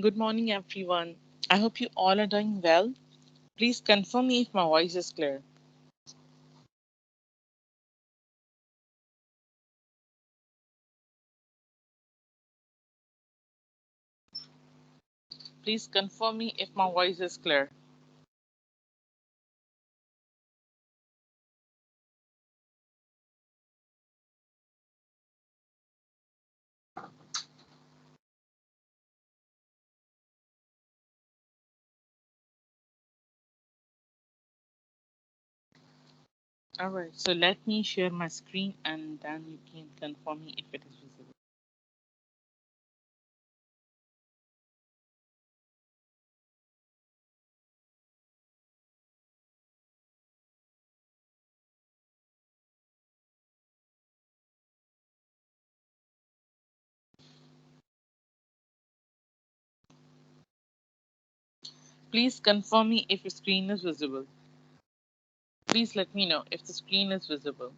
Good morning, everyone. I hope you all are doing well. Please confirm me if my voice is clear. Please confirm me if my voice is clear. Alright, so let me share my screen and then you can confirm me if it is visible. Please confirm me if your screen is visible. Please let me know if the screen is visible.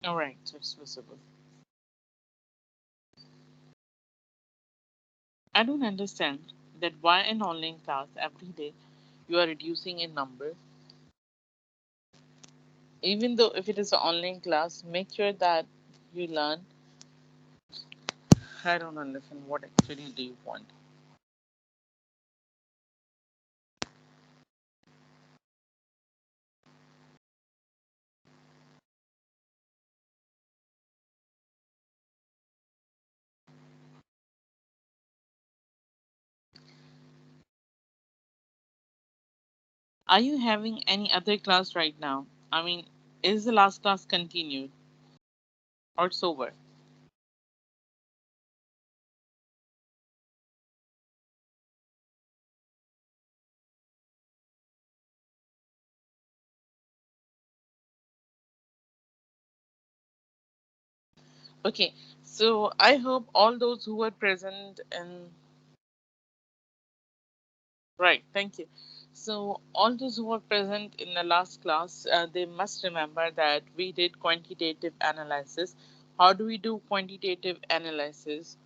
Alright, so it's visible. I don't understand that why in online class every day you are reducing in number. Even though if it is an online class, make sure that you learn. I don't understand what actually do you want. Are you having any other class right now? I mean, is the last class continued or it's over? Okay, so I hope all those who were present in right, thank you. So all those who were present in the last class, they must remember that we did quantitative analysis. How do we do quantitative analysis?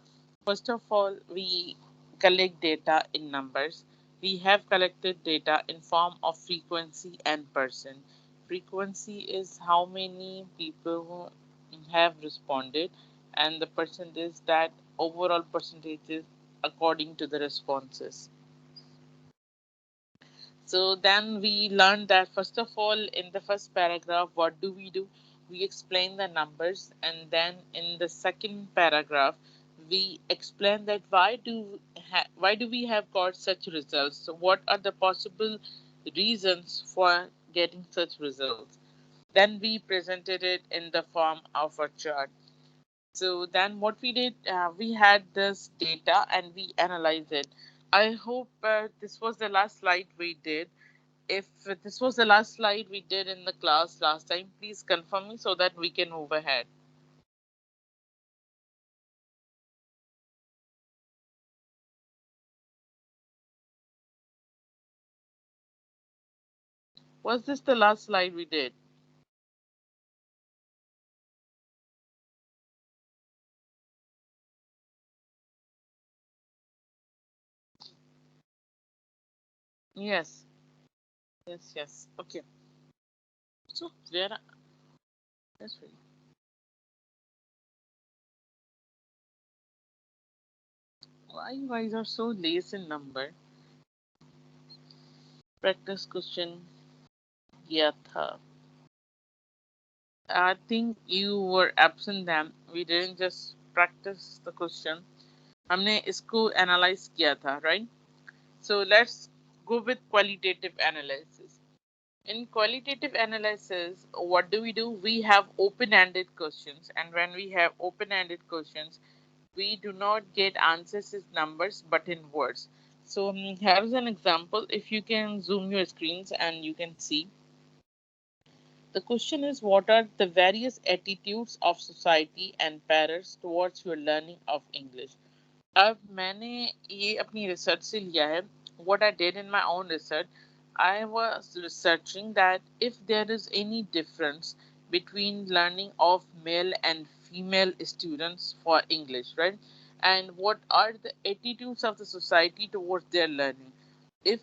First of all, we collect data in numbers. We have collected data in form of frequency and percent. Frequency is how many people who have responded, and the percent is that overall percentages according to the responses. So then we learned that first of all, in the first paragraph, what do? We explain the numbers, and then in the second paragraph, we explain that why do we have got such results? So what are the possible reasons for getting such results? Then we presented it in the form of a chart. So then what we did, we had this data and we analyzed it. I hope this was the last slide we did. If this was the last slide we did in the class last time, please confirm me so that we can move ahead. Was this the last slide we did? Yes. Yes, yes. Okay. So where that's right. Why you guys are so lazy in number? Practice question किया था. I think you were absent then. We didn't just practice the question. हमने इसको analyze किया था, right? So let's go with qualitative analysis. In qualitative analysis, what do? We have open-ended questions, and when we have open-ended questions, we do not get answers as numbers but in words. So here's an example. If you can zoom your screens and you can see, the question is what are the various attitudes of society and parents towards your learning of English? अब मैंने ये अपनी research से लिया है. what I did in my own research, I was researching that if there is any difference between learning of male and female students for English, right? And what are the attitudes of the society towards their learning? If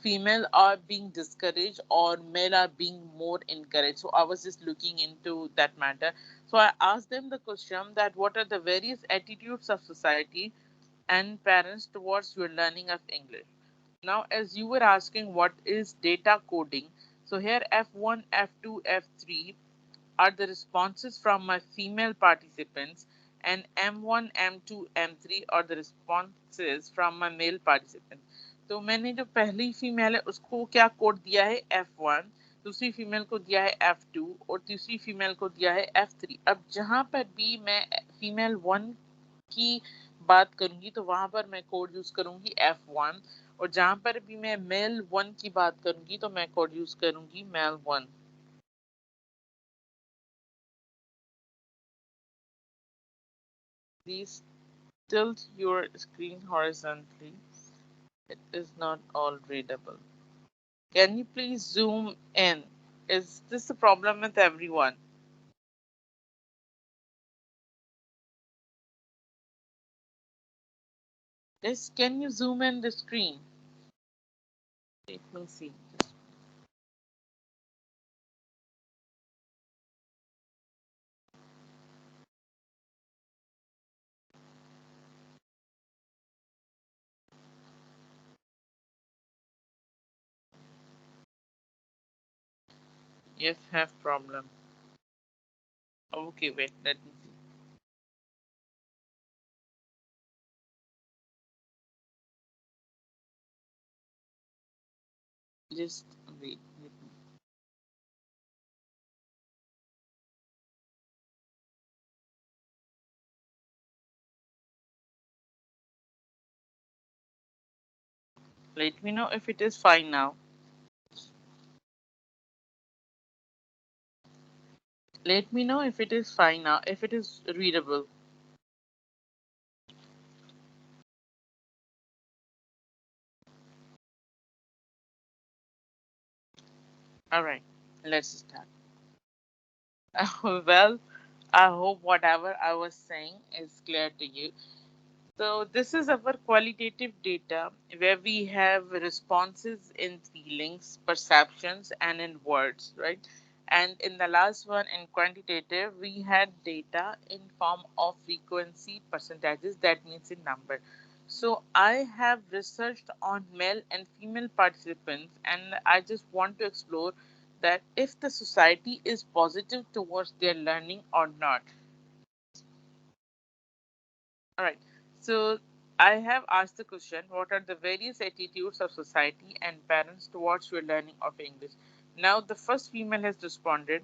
female are being discouraged or male are being more encouraged. So I was just looking into that matter. So I asked them the question that what are the various attitudes of society and parents towards your learning of English. Now, as you were asking, what is data coding? So here F1, F2, F3 are the responses from my female participants, and M1, M2, M3 are the responses from my male participants. तो मैंने जो पहली female है उसको क्या code दिया है F1, दूसरी फीमेल को दिया है F2 और तीसरी फीमेल को दिया है F3। अब जहां पर भी मैं फीमेल 1 की बात करूंगी तो वहां पर मैं कोड यूज करूंगी F1 और जहां पर भी मैं मेल 1 की बात करूंगी तो मैं कोड यूज करूंगी mail 1। Please tilt your screen horizontally. It is not all readable. Can you please zoom in? Is this a problem with everyone? Yes, can you zoom in the screen? Let me see. Yes, have problem. Okay, wait, let me see. Just wait. Let me know if it is fine now. Let me know if it is fine now, if it is readable. Alright, let's start. Well, I hope whatever I was saying is clear to you. So, this is our qualitative data where we have responses in feelings, perceptions, and in words, right? And in the last one, in quantitative, we had data in form of frequency percentages, that means in number. So, I have researched on male and female participants, and I just want to explore that if the society is positive towards their learning or not. All right. So I have asked the question, what are the various attitudes of society and parents towards your learning of English? Now the first female has responded,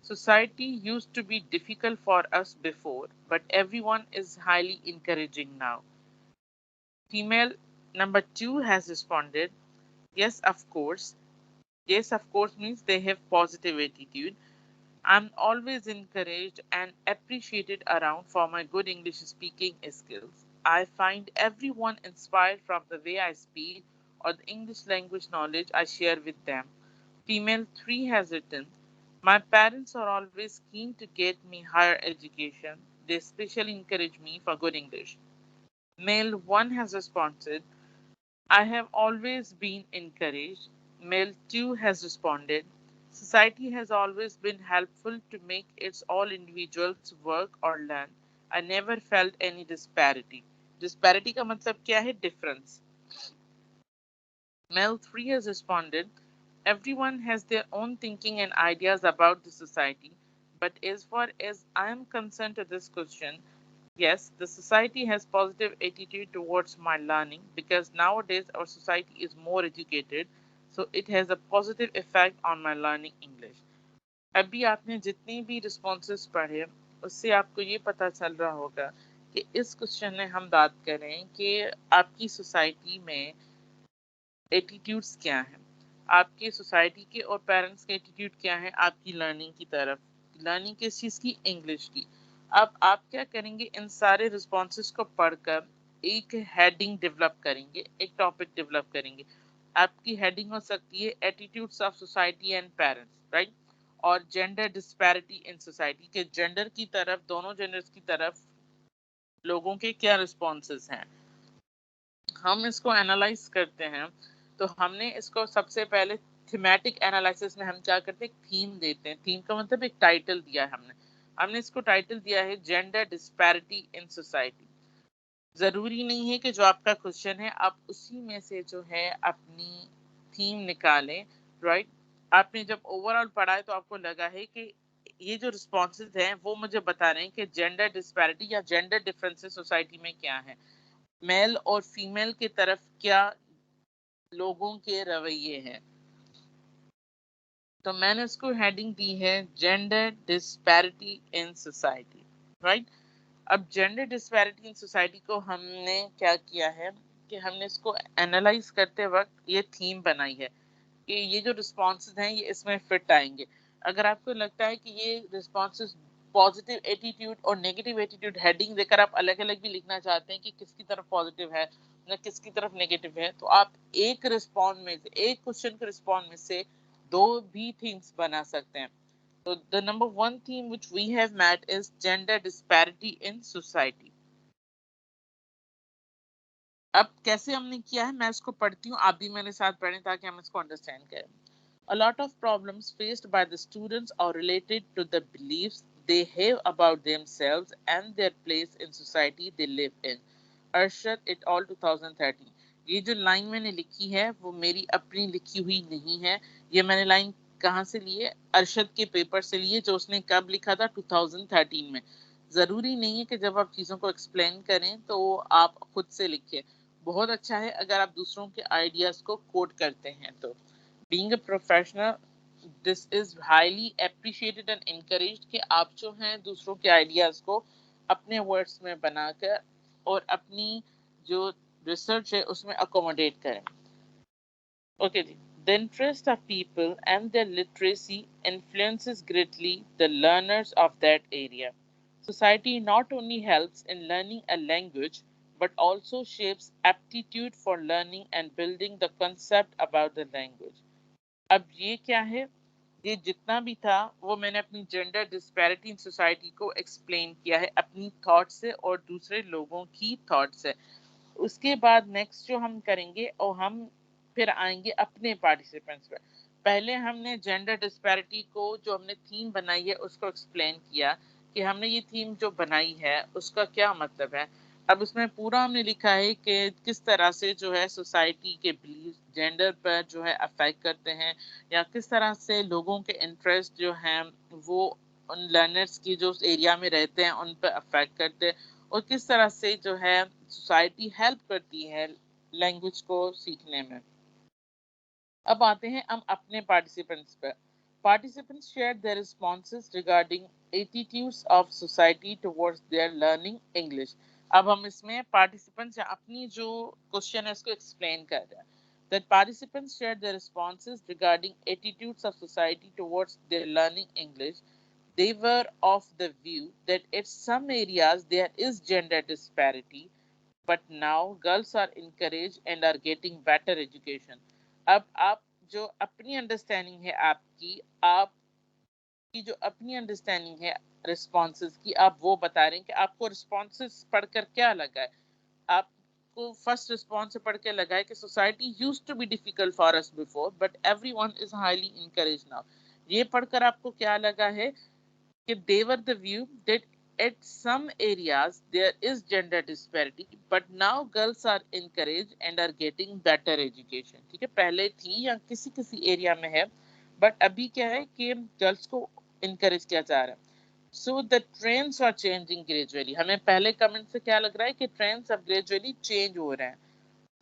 society used to be difficult for us before, but everyone is highly encouraging now. Female number 2 has responded, yes, of course. Yes, of course means they have positive attitude. I'm always encouraged and appreciated around for my good English speaking skills. I find everyone inspired from the way I speak or the English language knowledge I share with them. Female 3 has written, my parents are always keen to get me higher education. They especially encourage me for good English. Male 1 has responded, I have always been encouraged. Male 2 has responded. Society has always been helpful to make its all individuals work or learn. I never felt any disparity. Disparity का मतलब क्या है? Difference. Male 3 has responded. Everyone has their own thinking and ideas about the society, but as far as I am concerned to this question, yes, the society has positive attitude towards my learning because nowadays our society is more educated, so it has a positive effect on my learning English. अभी आपने जितनी भी responses पढ़े उससे आपको ये पता चल रहा होगा कि इस क्वेश्चन में हम बात करें कि आपकी सोसाइटी में एटीट्यूड्स क्या हैं, आपके सोसाइटी के और पेरेंट्स के एटीट्यूड क्या है आपकी लर्निंग की तरफ, लर्निंग किस चीज़ की, इंग्लिश की। अब आप क्या करेंगे, इन सारे रिस्पॉन्सेस को पढ़कर एक हेडिंग डेवलप करेंगे, एक टॉपिक डेवलप करेंगे। आपकी हेडिंग हो सकती है attitudes of society and parents, right, और जेंडर डिस्पैरिटी इन सोसाइटी के जेंडर की तरफ, दोनों जेंडर्स की तरफ लोगों के क्या रिस्पॉन्सेस हैं। हम इसको एनालाइज करते हैं तो हमने इसको सबसे पहले थीमेटिक एनालिसिस में हम क्या करते हैं, थीम देते हैं। थीम का मतलब एक टाइटल दिया है हमने। हमने इसको टाइटल दिया है जेंडर डिस्पैरिटी इन सोसाइटी। जरूरी नहीं है कि जो आपका क्वेश्चन है आप उसी में से जो है अपनी थीम निकालें, राइट। आपने जब ओवरऑल पढ़ा है तो आपको लगा है कि ये जो रिस्पॉन्सेज हैं वो मुझे बता रहे हैं कि जेंडर डिस्पैरिटी या जेंडर डिफरेंसेस सोसाइटी में क्या है, मेल और फीमेल की तरफ क्या लोगों के रवैये हैं। तो मैंने उसको हेडिंग दी है gender disparity in society, right. अब जेंडर डिस्पैरिटी इन सोसाइटी को हमने क्या किया है कि हमने इसको एनालाइज करते वक्त ये थीम बनाई है कि ये जो रिस्पॉन्सेज हैं ये इसमें फिट आएंगे। अगर आपको लगता है कि ये रिस्पॉन्सेज पॉजिटिव एटीट्यूड और नेगेटिव एटीट्यूड हेडिंग देकर आप अलग अलग भी लिखना चाहते हैं कि किसकी तरफ पॉजिटिव है या किसकी तरफ नेगेटिव है, तो आप एक रिस्पॉन्स में से, एक क्वेश्चन के रिस्पॉन्स में से दो भी थीम्स बना सकते हैं। So the number one theme which we have met is gender disparity in society. अब कैसे हमने किया है मैं इसको पढ़ती हूँ, आप भी मेरे साथ पढ़ें ताकि हम इसको अंडरस्टैंड करें। A lot of problems faced by the students are related to the beliefs they have about themselves and their place in society they live in. Arshad et al 2013। ये जो लाइन मैंने लिखी है वो मेरी अपनी लिखी हुई नहीं है। ये मैंने लाइन कहाँ से ली है, अरशद के पेपर से लिए जो उसने कब लिखा था, 2013 में। जरूरी नहीं है कि जब आप चीजों को एक्सप्लेन करें तो आप खुद से लिखें। बहुत अच्छा है अगर आप दूसरों के आइडियाज को कोट करते हैं तो। Being a professional, this is highly appreciated and encouraged कि आप जो हैं दूसरों के आइडियाज को अपने वर्ड्स में बनाकर और अपनी जो रिसर्च है उसमें अकोमोडेट करें। ओके जी। The interest of people and their literacy influences greatly the learners of that area. Society not only helps in learning a language but also shapes aptitude for learning and building the concept about the language. अब ये क्या है, ये जितना भी था वो मैंने अपनी जेंडर डिस्पैरिटी इन सोसाइटी को एक्सप्लेन किया है अपनी थॉट से और दूसरे लोगों की थॉट से। उसके बाद नेक्स्ट जो हम करेंगे और हम फिर आएंगे अपने पार्टिसिपेंट्स पे। पहले हमने जेंडर डिस्पैरिटी को जो हमने थीम बनाई है उसको एक्सप्लेन किया कि हमने ये थीम जो बनाई है उसका क्या मतलब है। अब उसमें पूरा हमने लिखा है कि किस तरह से जो है सोसाइटी के बिलीफ जेंडर पर जो है अफेक्ट करते हैं या किस तरह से लोगों के इंटरेस्ट जो हैं वो उन लर्नर्स की जो उस एरिया में रहते हैं उन पर अफेक्ट करते हैं और किस तरह से जो है सोसाइटी हेल्प करती है लैंग्वेज को सीखने में। अब आते हैं हम अपने पार्टिसिपेंट्स पर। Participants share their responses regarding attitudes of society towards their learning English. अब हम इसमें पार्टिसिपेंट्स अपनी जो क्वेश्चन है उसको एक्सप्लेन कर रहे हैं। That participants shared their responses regarding attitudes of society towards their learning English. They were of the view that in some areas there is gender disparity, but now girls are encouraged and are getting better education. अब आप जो अपनी understanding है आपकी जो अपनी understanding है responses की, आप वो बता रहे हैं कि आपको रिस्पॉन्सेज पढ़कर क्या लगा है। आपको फर्स्ट रिस्पॉन्स से पढ़ के लगा है कि society used to be difficult for us before but everyone is highly encourage now. ये पढ़कर आपको क्या लगा है कि they were the view that at some areas there is gender disparity but now girls are encouraged and are getting better education। ठीक है, पहले थी या किसी किसी एरिया में है बट अभी क्या है कि गर्ल्स को इनकरेज किया जा रहा है। So the trends are changing gradually. हमें पहले कमेंट से क्या लग रहा है कि ट्रेंड्स अब ग्रेजुअली चेंज हो रहे हैं।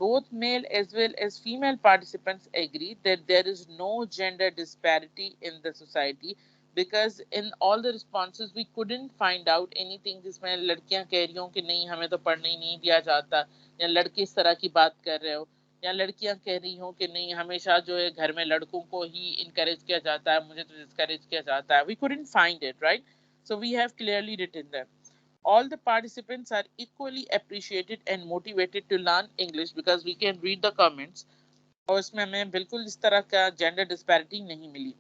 Both male as well as female participants agree that there is no gender disparity in the society because in all the responses we couldn't find out anything जिसमें लड़कियां कह रही हो कि नहीं हमें तो पढ़ने ही नहीं दिया जाता या लड़के इस तरह की बात कर रहे हो या लड़कियां कह रही हो कि नहीं हमेशा जो है घर में लड़कों को ही इनकरेज किया जाता है मुझे तो डिस्करेज किया जाता है। We couldn't find it, right? So we have clearly written them. All the participants are equally appreciated and motivated to learn English because we can read the comments. और इसमें हमें बिल्कुल इस तरह का जेंडर डिस्पैरिटी नहीं मिली.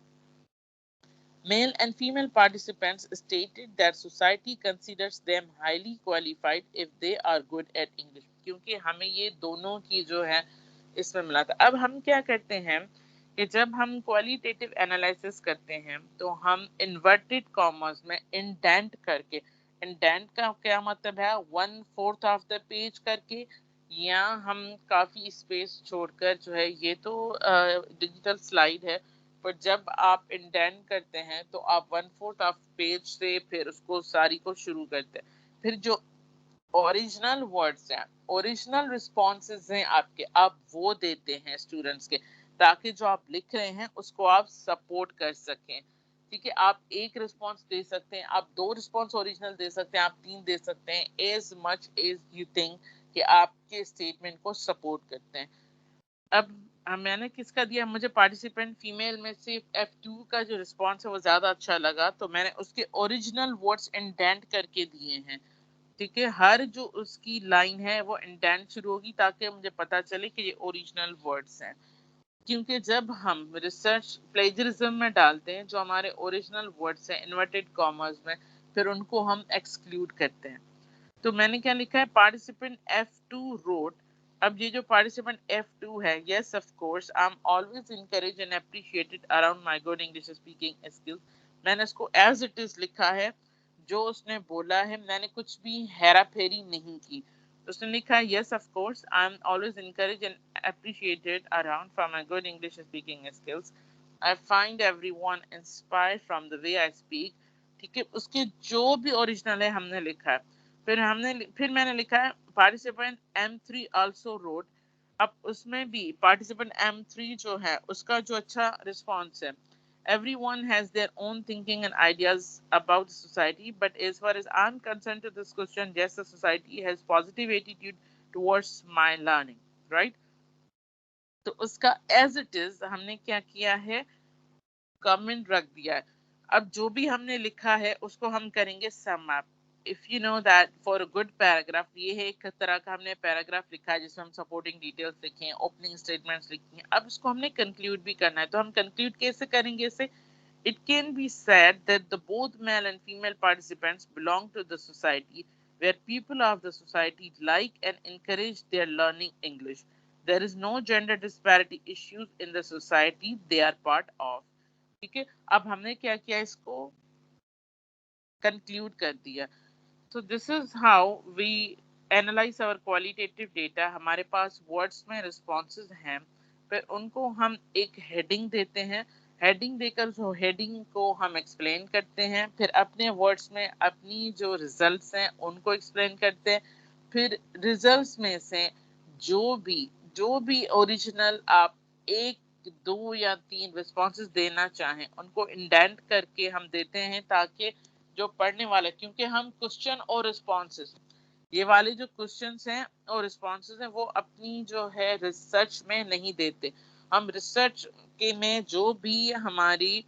Male and female participants stated that society considers them highly qualified if they are good at English. क्योंकि हमें ये दोनों की जो है इसमें मिला था. अब हम क्या करते हैं कि जब हम क्वालिटेटिव एनालिसिस करते हैं तो हम इन्वर्टेड कॉमर्स में इंडेंट करके, इंडेंट का क्या मतलब है, 1/4 ऑफ द पेज करके, या हम काफी स्पेस छोड़कर जो है, ये तो डिजिटल स्लाइड है, पर जब आप इंडेंट करते हैं तो आप 1/4 ऑफ पेज से फिर उसको सारी को शुरू करते हैं. फिर जो ओरिजिनल वर्ड्स हैं, ओरिजिनल रिस्पॉन्सेज हैं आपके, आप वो देते हैं स्टूडेंट्स के, ताकि जो आप लिख रहे हैं उसको आप सपोर्ट कर सकें. ठीक है, आप एक रिस्पॉन्स दे सकते हैं, आप 2 रिस्पॉन्स ओरिजिनल दे सकते हैं, आप 3 दे सकते हैं, as much as you think कि आपके स्टेटमेंट को सपोर्ट करते हैं. अब मैंने किसका दिया, मुझे पार्टिसिपेंट फीमेल में से F2 का जो रिस्पॉन्स है वो ज्यादा अच्छा लगा, तो मैंने उसके ओरिजिनल वर्ड्स इंडेंट करके दिए हैं. ठीक है, हर जो उसकी लाइन है वो इंडेंट शुरू होगी ताकि मुझे पता चले कि ये ओरिजिनल वर्ड्स हैं. क्योंकि जब हम रिसर्च प्लेजरिज्म में डालते हैं जो हमारे ओरिजिनल वर्ड्स हैं इन्वर्टेड कॉमर्स में, फिर उनको हम एक्सक्लूड करते हैं. तो मैंने क्या लिखा है, पार्टिसिपेंट F2 रोट. अब ये जो पार्टिसिपेंट F2 है, yes of course I am always encourage and appreciated around my good English speaking skills. मैंने इसको एज इट इज लिखा है, जो उसने बोला है, मैंने कुछ भी हेरा फेरी नहीं की. उसने लिखा है, yes of course I am always encourage and appreciated around for my good English speaking skills. I find everyone inspired from the way I speak. ठीक है, उसके जो भी ओरिजिनल है हमने लिखा है. फिर मैंने लिखा है पार्टिसिपेंट M3 आल्सो रोट. अब उसमें भी पार्टिसिपेंट M3 जो है उसका जो अच्छा रिस्पॉन्स है, everyone has their own thinking and ideas about the society, but as far as I'm concerned to this question, yes, the society has positive attitude towards my learning, right? तो उसका as it is हमने क्या किया है, comment रख दिया है. अब जो भी हमने लिखा है उसको हम करेंगे sum up. If you know that for a good paragraph, ये है एक तरह का हमने पैराग्राफ लिखा है जिसमें हम सपोर्टिंग डिटेल्स लिखे हैं, ओपनिंग स्टेटमेंट्स लिखी हैं. अब इसको हमने कंक्लूड भी करना है, तो हम कंक्लूड कैसे करेंगे इसे. It can be said that the both male and female participants belong to the society where people of the society like and encourage their learning English. There is no gender disparity issues in the society they are part of. ठीक है, अब हमने क्या किया, इसको conclude कर दिया. So this is how we analyze our qualitative data. हमारे पास वर्ड्स में रिस्पॉन्सेज हैं, फिर उनको हम एक हेडिंग देते हैं, हेडिंग देकर जो हेडिंग को हम एक्सप्लेन करते हैं, फिर अपने वर्ड्स में अपनी जो रिजल्ट्स हैं उनको एक्सप्लेन करते हैं. फिर रिजल्ट्स में से जो भी ओरिजिनल आप 1, 2 या 3 रिस्पॉन्सेज देना चाहें उनको इंडेंट करके हम देते हैं, ताकि जो पढ़ने वाले, क्योंकि हम क्वेश्चन और रिस्पॉन्सेज, ये वाले जो क्वेश्चंस हैं और रिस्पॉन्सेज हैं वो अपनी जो है रिसर्च में नहीं देते. हम रिसर्च के में जो भी हमारी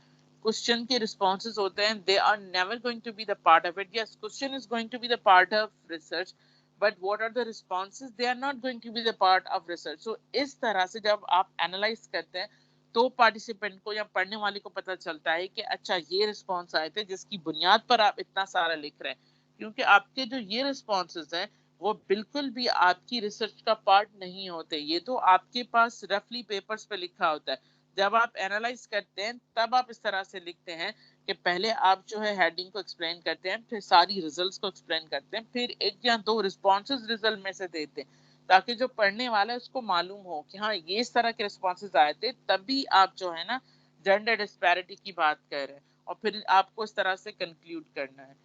क्वेश्चन के रिस्पॉन्सेज होते हैं, they are never going to be the part of it. Yes, question is going to be the part of research, but what are the responses, they are not going to be the part of research. So इस तरह से जब आप analyse करते हैं तो participant को या पढ़ने वाले को पता चलता है कि अच्छा ये रिस्पॉन्स आए थे जिसकी बुनियाद पर आप इतना सारा लिख रहे हैं. क्योंकि आपके जो ये रिस्पॉन्सेज हैं वो बिल्कुल भी आपकी रिसर्च का पार्ट नहीं होते, ये तो आपके पास रफली पेपर्स पे लिखा होता है. जब आप एनालाइज करते हैं तब आप इस तरह से लिखते हैं कि पहले आप जो है हेडिंग को एक्सप्लेन करते हैं, फिर सारी रिजल्ट्स को एक्सप्लेन करते हैं, फिर 1 या 2 रिस्पॉन्सेज रिजल्ट में से देते हैं, ताकि जो पढ़ने वाला है उसको मालूम हो कि हाँ ये इस तरह के रिस्पॉन्सेज आए थे, तभी आप जो है ना जेंडर डिस्पैरिटी की बात कर रहे हैं, और फिर आपको इस तरह से कंक्लूड करना है.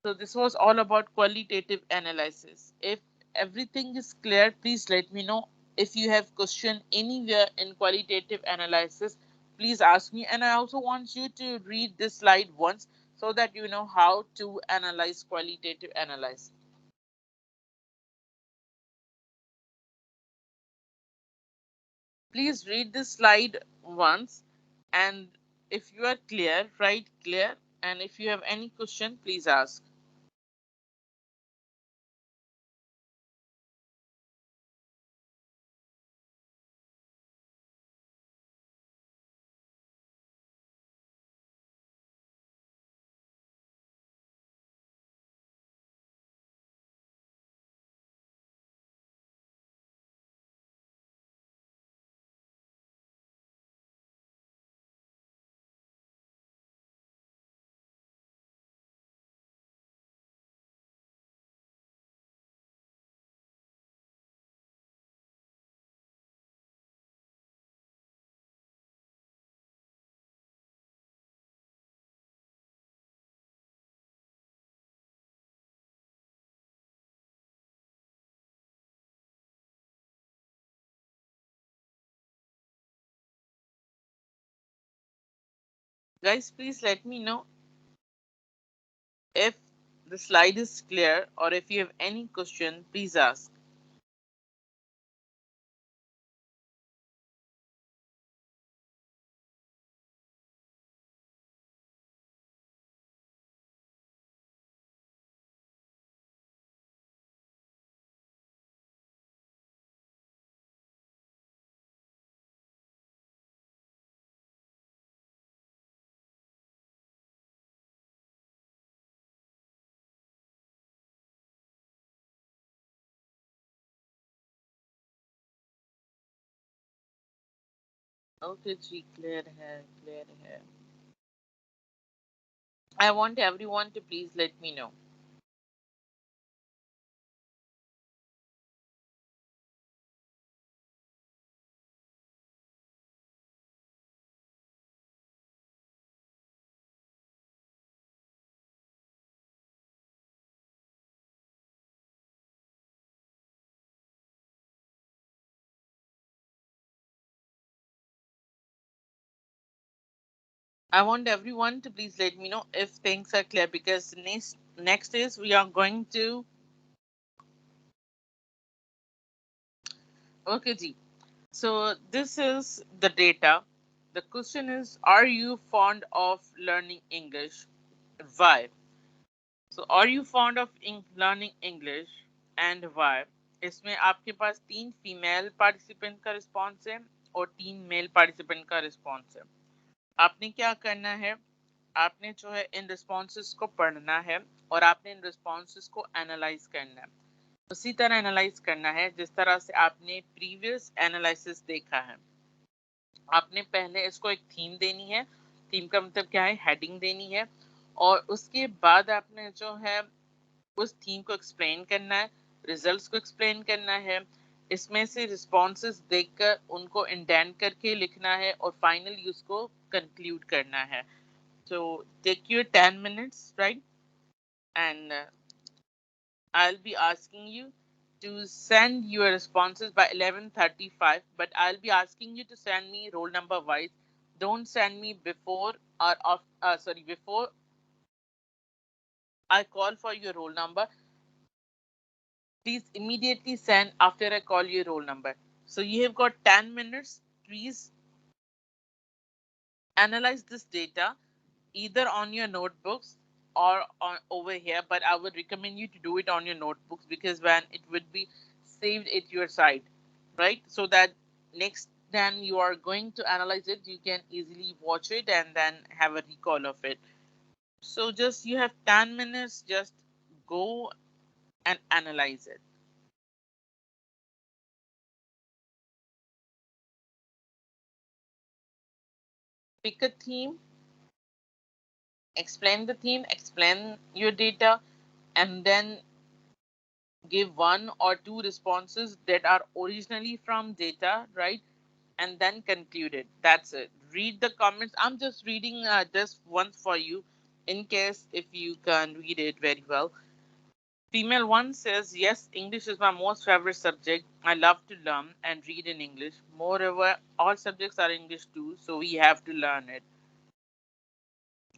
So this was all about qualitative analysis. If everything is clear, please let me know. If you have question anywhere in qualitative analysis, please ask me. And I also want you to read this slide once so that you know how to analyze qualitative analysis. Please read this slide once, and if you are clear, write clear. And if you have any question, please ask. Guys, please let me know if the slide is clear or if you have any question, please ask. Okay, ji, clear है, clear है. I want everyone to please let me know. I want everyone to please let me know if things are clear because next is we are going to. Okay, ji. So this is the data. The question is, are you fond of learning English? Why? So are you fond of learning English and why? इसमें आपके पास 3 female participant का response है और 3 mail participant का response है. आपने क्या करना है, आपने जो है इन रिस्पॉन्सेस को पढ़ना है और आपने इन रिस्पॉन्सेस को एनालाइज करना है. उसी तरह एनालाइज करना है जिस तरह से आपने प्रीवियस एनालिसिस देखा है. आपने पहले इसको एक थीम देनी है. थीम का मतलब क्या है, हेडिंग देनी है और उसके बाद आपने जो है उस थीम को एक्सप्लेन करना है, रिजल्ट्स को एक्सप्लेन करना है, इसमें से रिस्पॉन्सेस देखकर उनको इंडेंट करके लिखना है और फाइनली उसको कंक्लूड करना है. So take your 10 minutes, right? And I'll be asking you to send your responses by 11:35, but I'll be asking you to send me roll number wise. Don't send me before or before I call for your roll number. Please immediately send after I call your roll number. So you have got 10 minutes. Please analyze this data either on your notebooks or on over here, but I would recommend you to do it on your notebooks because when it would be saved at your side, right? So that next time you are going to analyze it, you can easily watch it and then have a recall of it. So just you have 10 minutes, just go and analyze it. Pick a theme, explain the theme, explain your data, and then give one or two responses that are originally from data, right? And then conclude it. That's it. Read the comments. I'm just reading just once for you in case if you can read it very well. Female one says, yes, English is my most favorite subject. I love to learn and read in English. Moreover, all subjects are English too, so we have to learn it.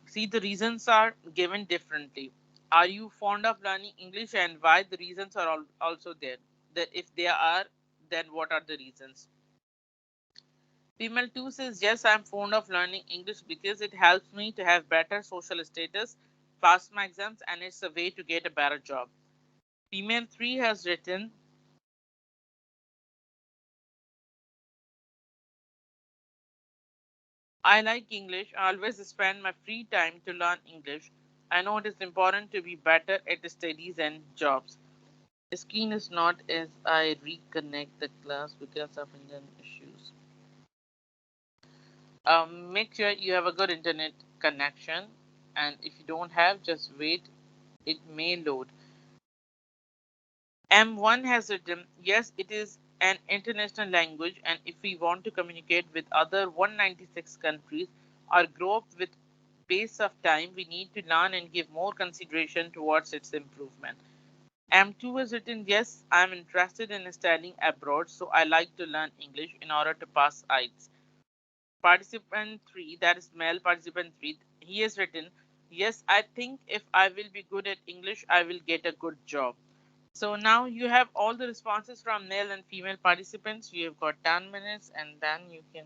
See, the reasons are given differently. Are you fond of learning English and why? The reasons are also there. That if they are, then what are the reasons? Female 2 says, yes, I'm fond of learning English because it helps me to have better social status, pass my exams, and it's a way to get a better job. Female 3 has written, I like English. I always spend my free time to learn English. I know it is important to be better at studies and jobs. The screen is not as I reconnect the class because of Indian issues. Make sure you have a good internet connection, and if you don't have, just wait. It may load. M1 has written, yes, it is an international language, and if we want to communicate with other 196 countries or grow up with pace of time, we need to learn and give more consideration towards its improvement. M2 has written, yes, I'm interested in studying abroad, so I like to learn English in order to pass IELTS. Participant 3, that is male participant 3, he has written, yes, I think if I will be good at English, I will get a good job. So now you have all the responses from male and female participants. You have got 10 minutes and then you can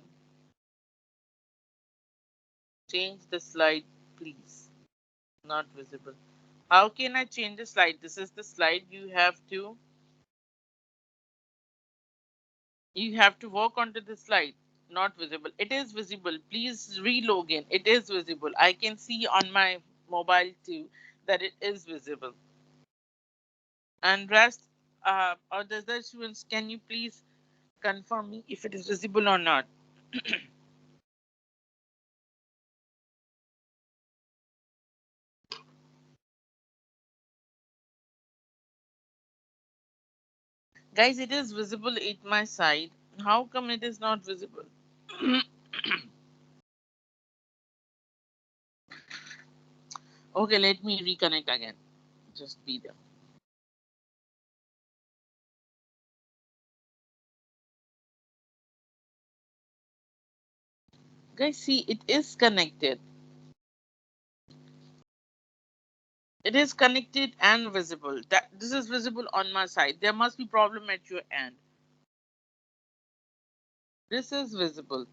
change the slide, please. Not visible. How can I change the slide? This is the slide. You have to work onto the slide. Not visible. It is visible. Please re-log in. It is visible. I can see on my mobile too that it is visible. And rest, or the other students, can you please confirm me if it is visible or not? Guys, it is visible at my side. How come it is not visible? Okay, let me reconnect again. Just be there. Guys, see, it is connected. It is connected and visible. That this is visible on my side. There must be problem at your end. This is visible.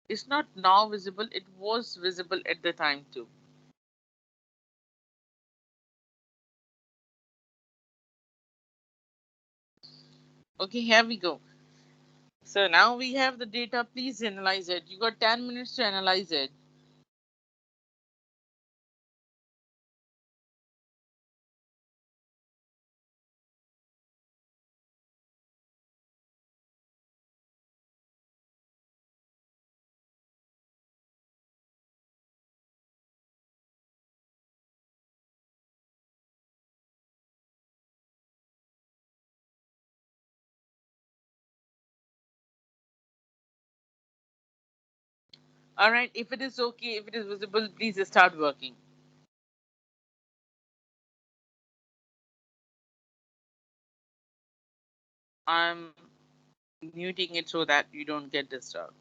It's not now visible. It was visible at the time too. Okay, here we go. So now we have the data. Please analyze it. You got 10 minutes to analyze it. All right. If it is okay, if it is visible, please start working. I'm muting it so that you don't get disturbed.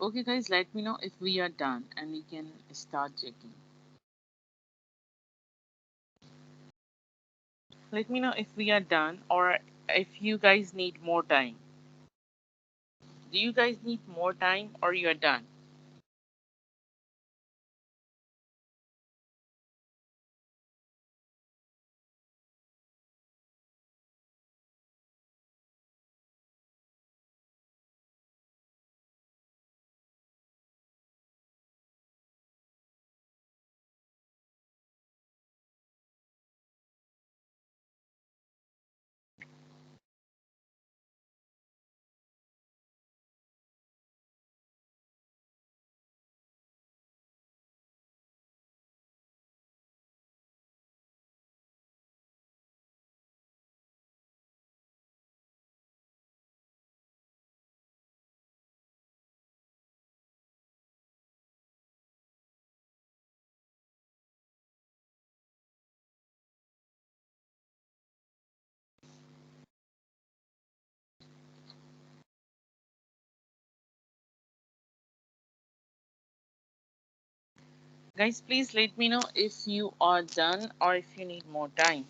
Okay, guys, let me know if we are done and we can start checking. Let me know if we are done or if you guys need more time. Do you guys need more time or you are done? Guys, please let me know if you are done or if you need more time.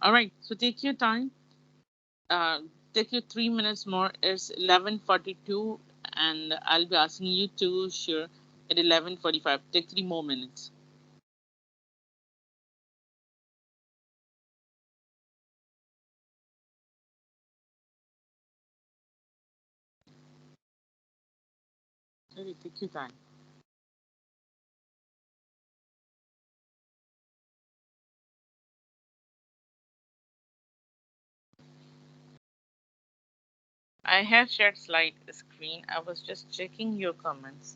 All right, so take your time. Uh, take your 3 minutes more. It's 11:42, and I'll be asking you to share at 11:45. Take 3 more minutes. Okay, take your time. I have shared slide screen. I was just checking your comments.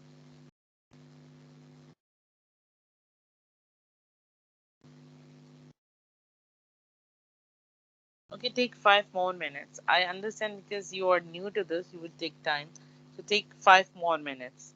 Okay, take 5 more minutes. I understand because you are new to this, you will take time. So take 5 more minutes.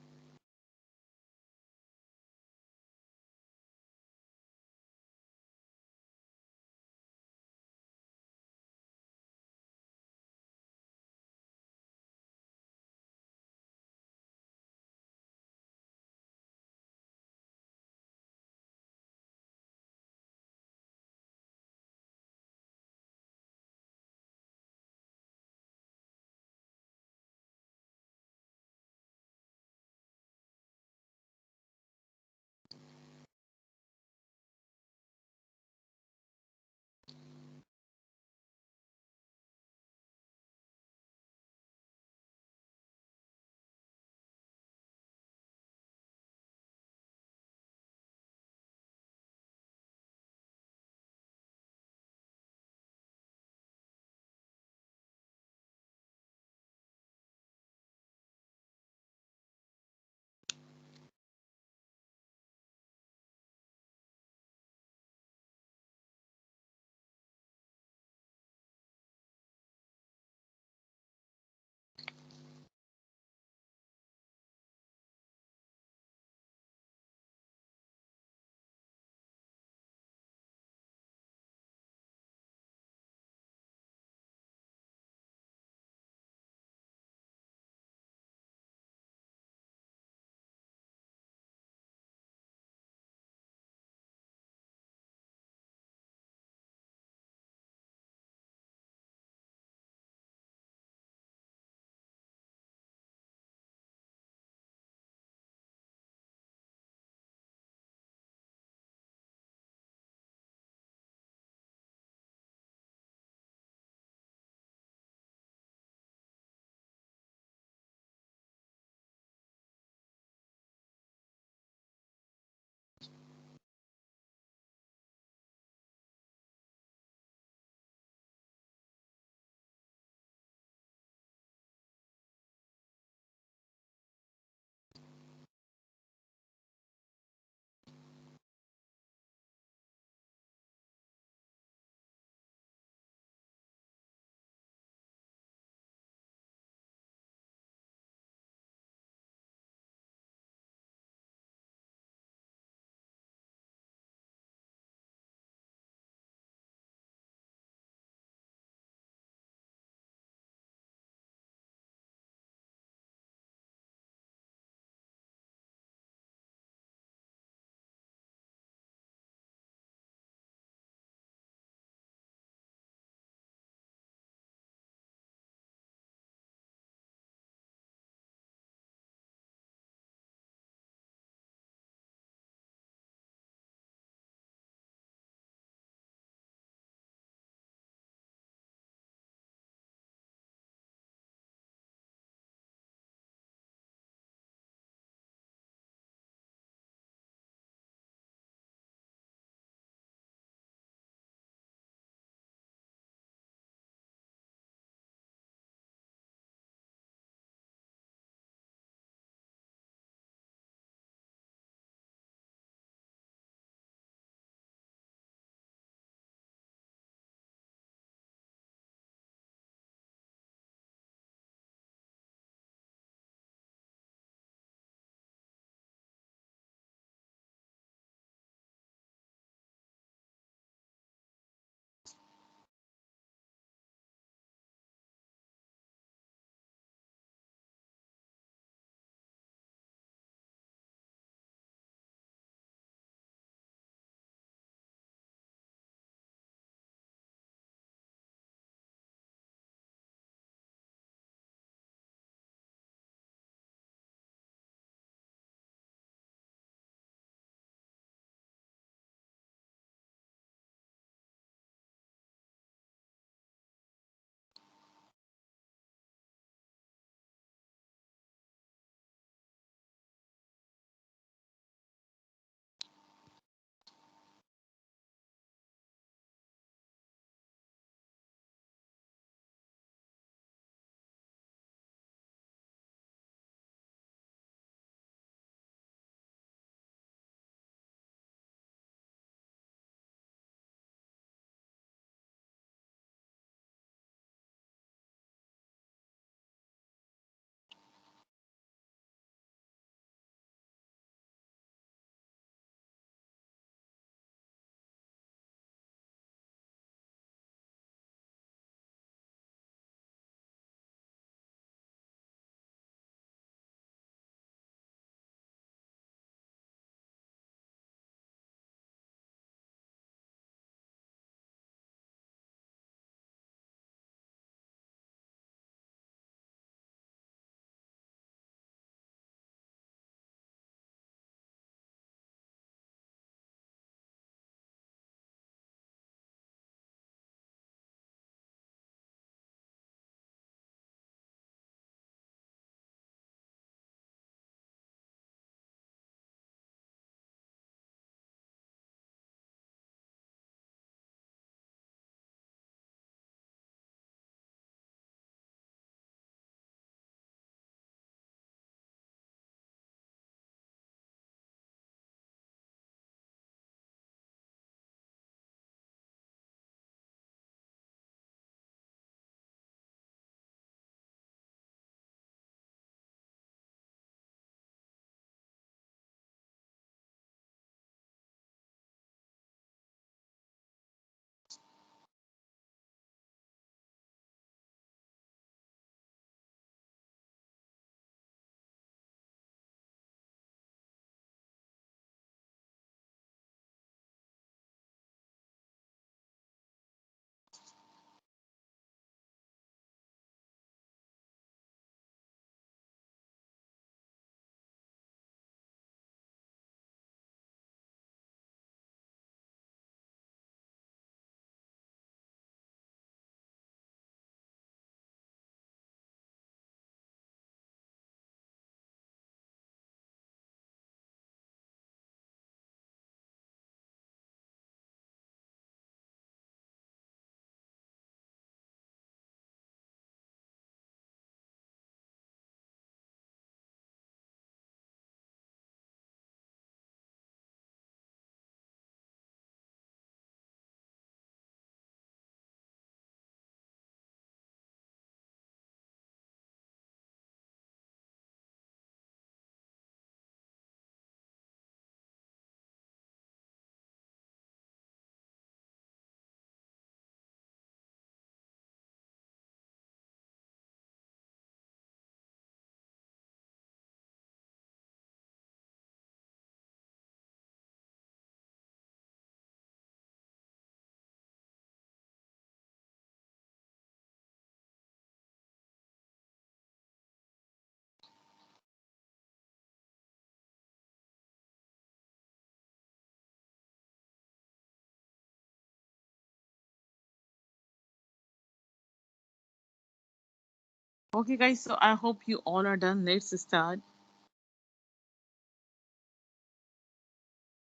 Okay, guys, so I hope you all are done. Let's start.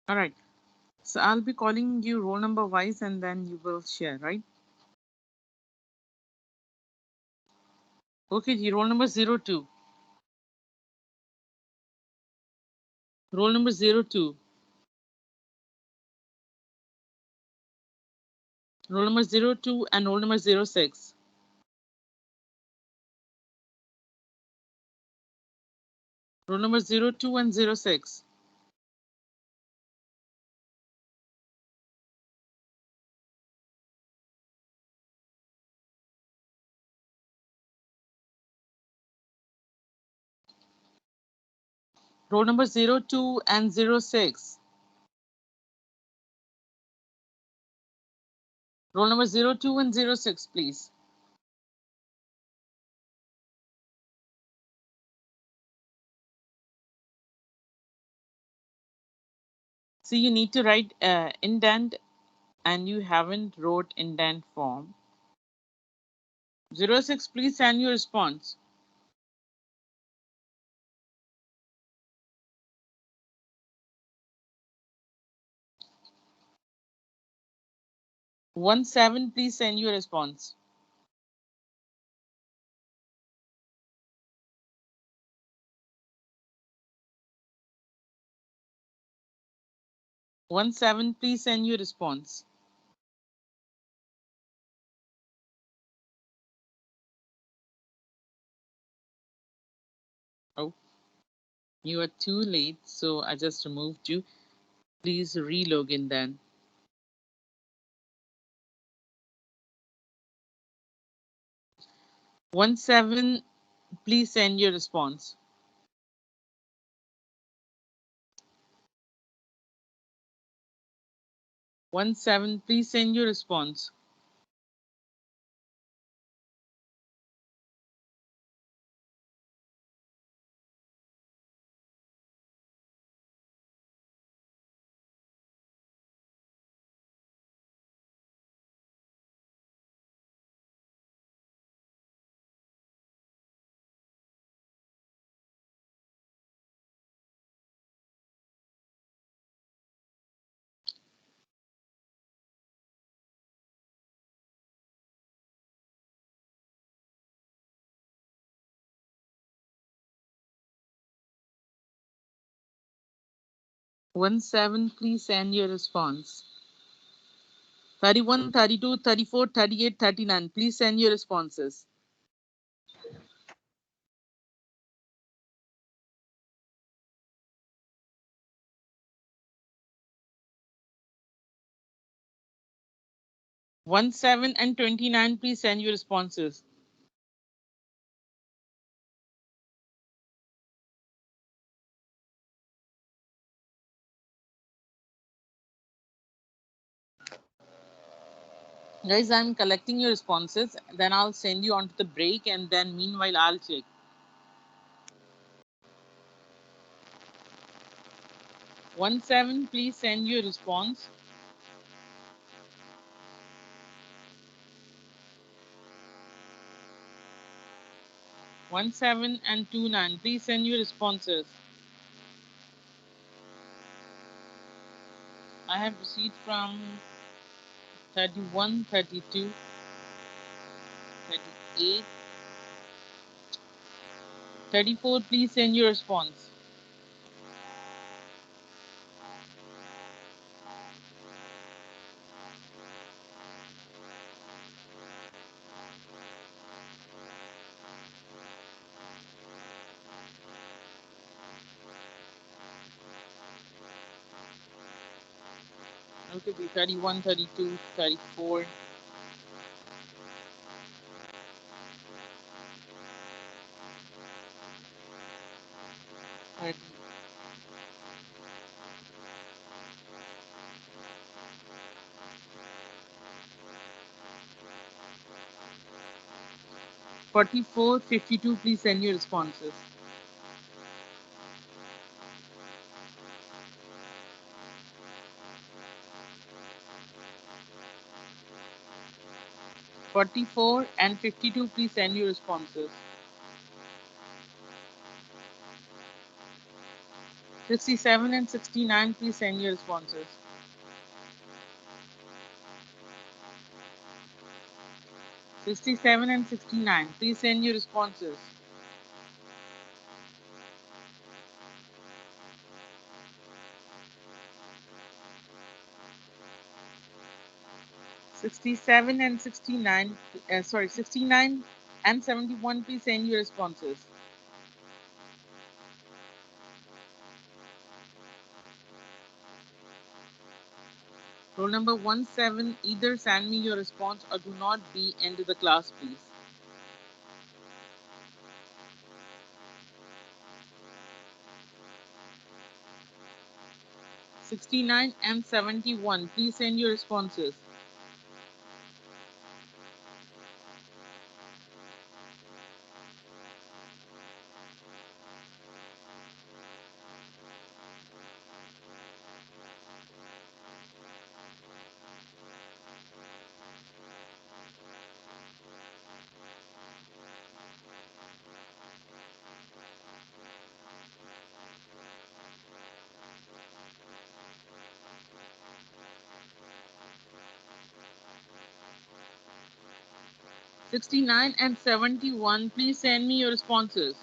All right. So I'll be calling you roll number wise and then you will share, right? Okay, Ji, roll number 02. Roll number 02. Roll number 02 and roll number 06. Roll number 02 and 06. Roll number 02 and 06. Roll number 02 and 06, please. See, you need to write indent and you haven't wrote indent form. 06, please send your response. 17, please send your response. 17, please send your response. Oh, you are too late, so I just removed you. Please relog in then. 17, please send your response. 17, please send your response. 17, please send your response. 31, 32, 34, 38, 39, please send your responses. 17 and 29, please send your responses. 'Guys, I'm collecting your responses, then I'll send you on to the break, and then meanwhile I'll check. 17, please send your response. 17 and 29, please send your responses. I have received from 31, 32, 38, 34, please send your response. 31, 32, 34. 30. 44, 52, please send your responses. 44 and 52, please send your responses. 67 and 69, please send your responses. 67 and 69, please send your responses. 67 and 69, 69 and 71, please send your responses. Roll number 17, either send me your response or do not be into the class, please. 69 and 71, please send your responses. 69 and 71, please send me your responses.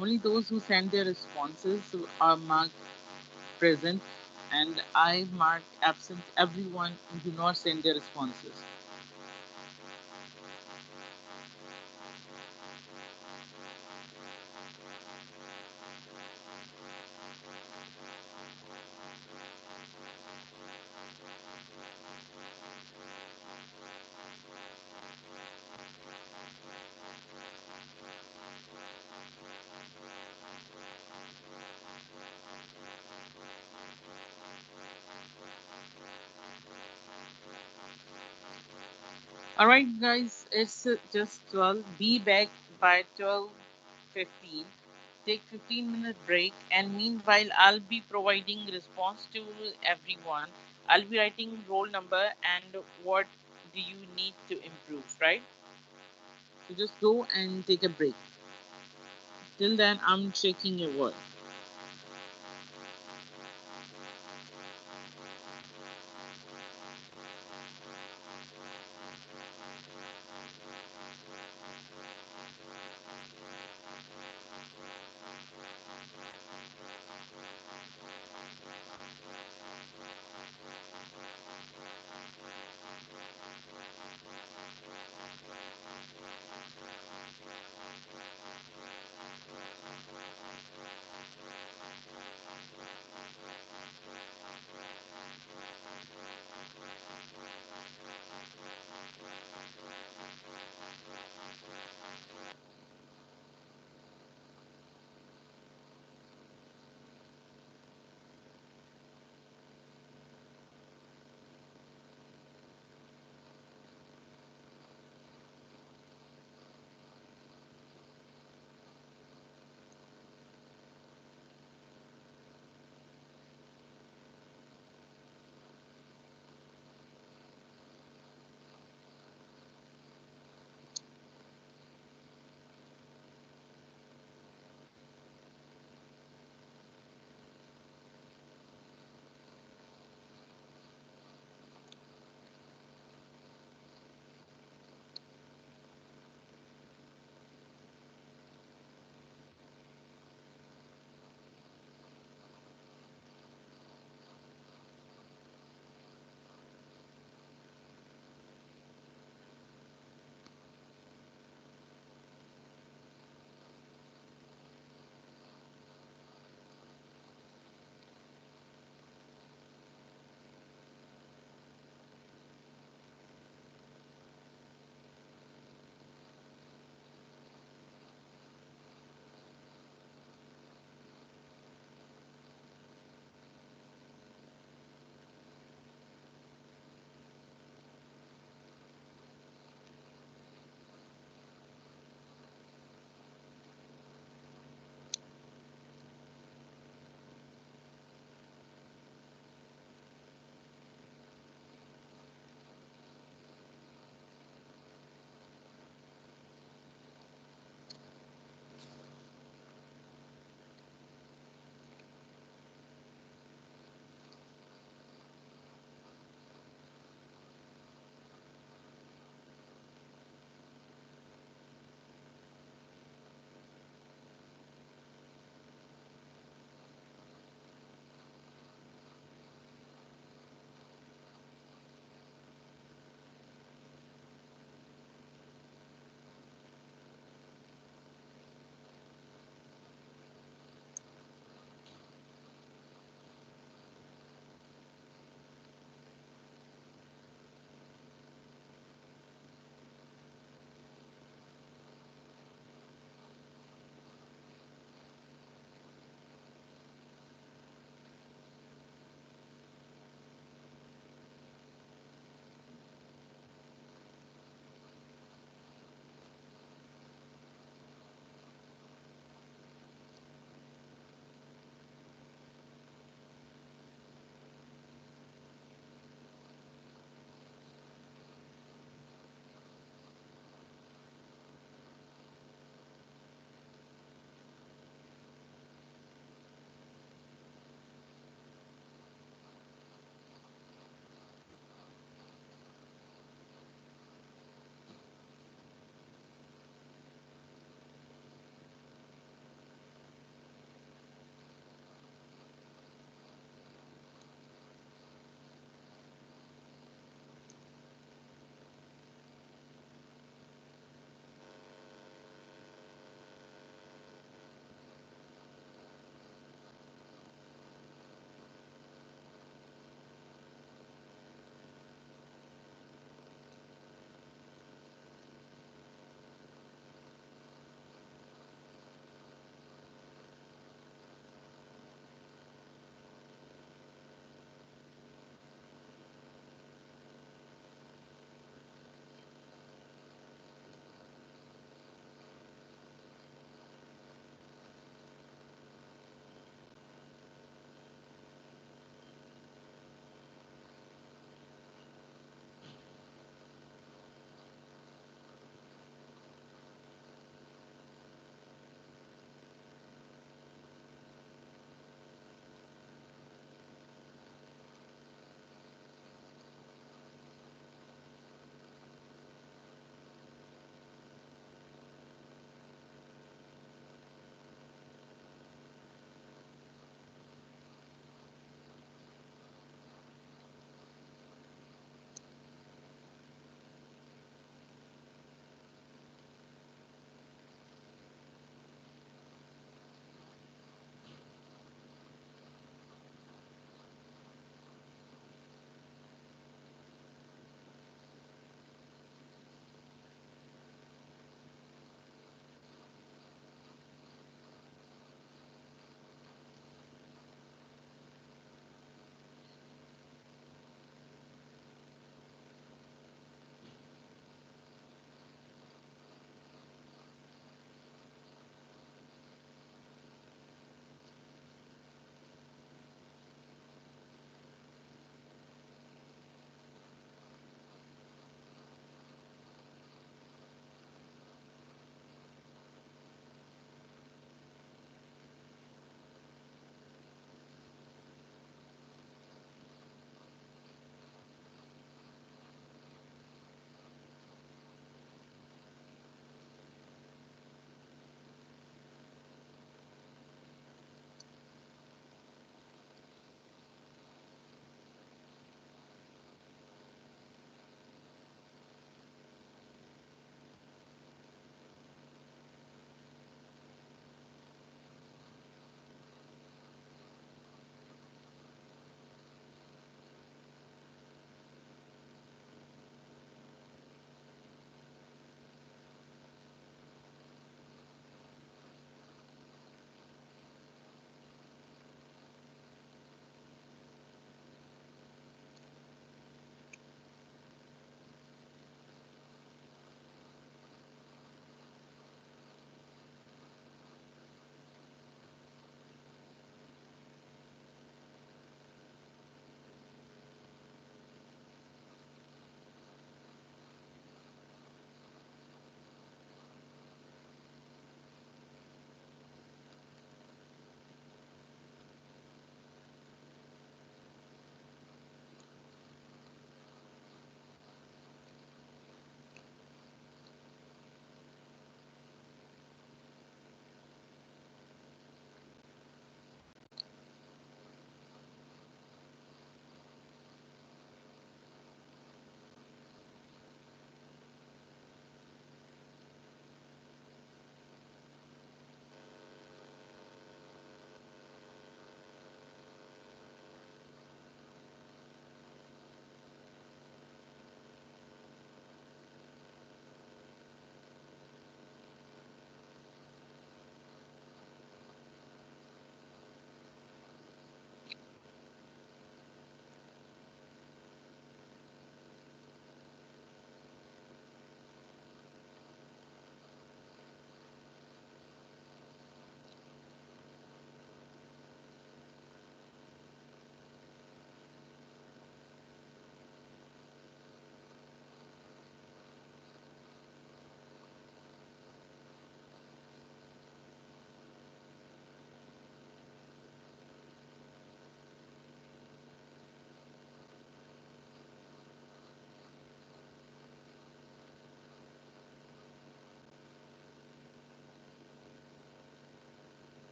Only those who send their responses are marked present, and I mark absent everyone who do not send their responses. All right, guys, it's just 12. Be back by 12:15. Take 15-minute break, and meanwhile, I'll be providing response to everyone. I'll be writing roll number and what do you need to improve, right? So just go and take a break. Till then, I'm checking your work.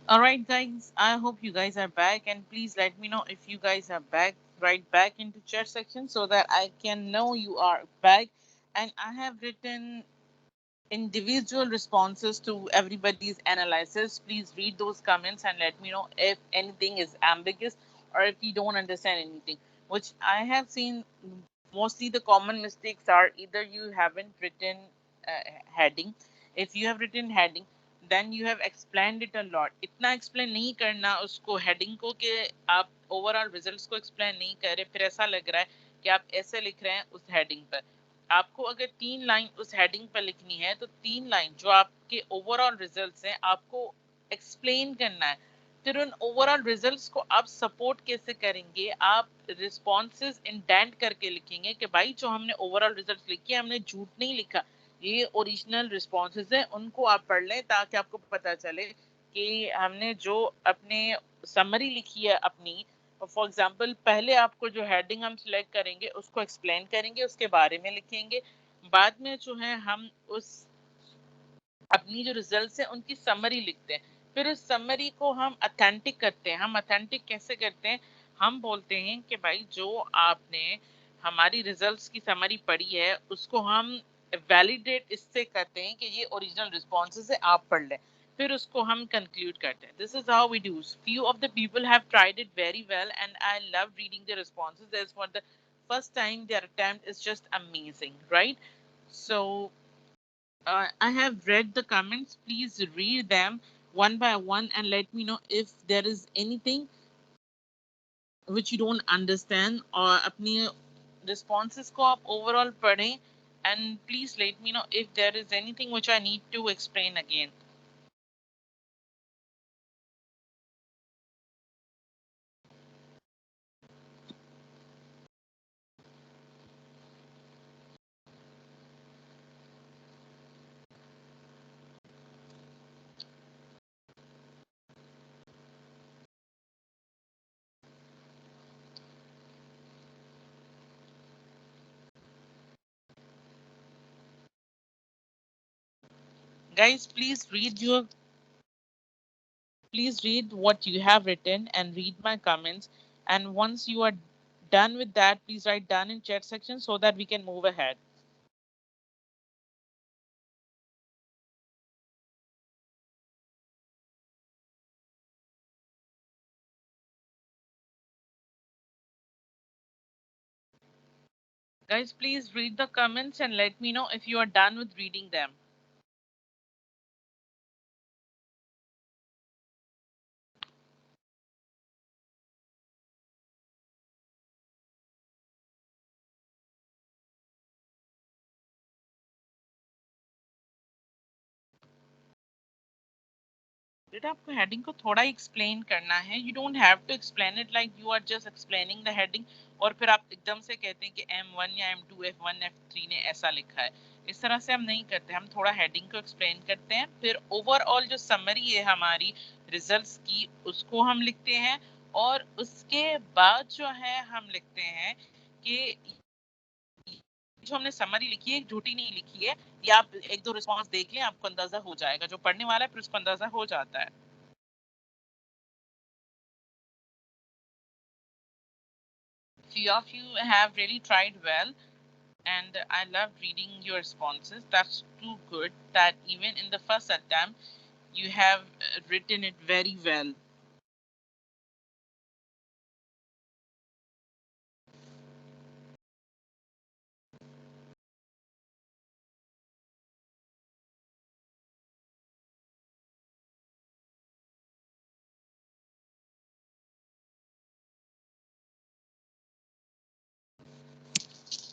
All right, guys. I hope you guys are back, and please let me know if you guys are back. Right back into chat section so that I can know you are back. And I have written individual responses to everybody's analysis. Please read those comments and let me know if anything is ambiguous or if you don't understand anything. Which I have seen mostly the common mistakes are either you haven't written heading. If you have written heading, then you have explained it a lot. इतना explain नहीं करना उसको heading को कि आप overall results को explain नहीं कर रहे, फिर ऐसा लग रहा है कि आप ऐसे लिख रहे हैं उस heading पर. आपको अगर 3 लाइन उस हेडिंग पर लिखनी है तो 3 लाइन जो आपके ओवरऑल रिजल्ट्स हैं आपको एक्सप्लेन करना है. फिर उन ओवरऑल रिजल्ट्स को आप सपोर्ट कैसे करेंगे, आप रिस्पॉन्सेज इंडेंट करके लिखेंगे कि भाई जो हमने ओवरऑल रिजल्ट्स लिखे हमने झूठ नहीं लिखा, ये ओरिजिनल रिस्पॉन्सेज हैं, उनको आप पढ़ लें ताकि आपको पता चले कि हमने जो अपने समरी लिखी है अपनी, फॉर एग्जाम्पल पहले आपको जो हेडिंग हम सिलेक्ट करेंगे उसको एक्सप्लेन करेंगे, उसके बारे में लिखेंगे, बाद में जो है हम उस अपनी जो रिजल्ट्स हैं उनकी समरी लिखते हैं. फिर उस समरी को हम अथेंटिक करते हैं. हम अथेंटिक कैसे करते हैं, हम बोलते हैं कि भाई जो आपने हमारी रिजल्ट्स की समरी पढ़ी है उसको हम वैलिडेट इससे करते हैं कि ये ओरिजिनल रिस्पॉन्सेज है, आप पढ़ लें, फिर उसको हम कंक्लूड करते हैं. This is how we do. Few of the people have tried it very well and I love reading the responses as for the first time their attempt is just amazing, right? So I have read the comments. Please read them one by one and let me know if there is anything which you don't understand or अपनी responses को आप overall पढ़ें and please let me know if there is anything which I need to explain again. Guys, please read what you have written and read my comments, and once you are done with that, please write done in chat section so that we can move ahead. Guys, please read the comments and let me know if you are done with reading them. बेटा आपको heading को थोड़ा explain करना है. You don't have to explain it like you are just explaining the heading और फिर आप एकदम से कहते हैं कि M1 या M2 F1 F3 ने ऐसा लिखा है. इस तरह से हम नहीं करते. हम थोड़ा हेडिंग को एक्सप्लेन करते हैं, फिर ओवरऑल जो समरी है हमारी रिजल्ट्स की उसको हम लिखते हैं और उसके बाद जो है हम लिखते हैं कि जो हमने समरी लिखी है झूठी नहीं लिखी है. या आप एक दो रिस्पॉन्स देख लें, आपको अंदाजा हो जाएगा. जो पढ़ने वाला है फिर उसको अंदाजा हो जाता है. Few of you have really tried well, and I love reading your responses. That's too good that even in the first attempt, you have written it very well.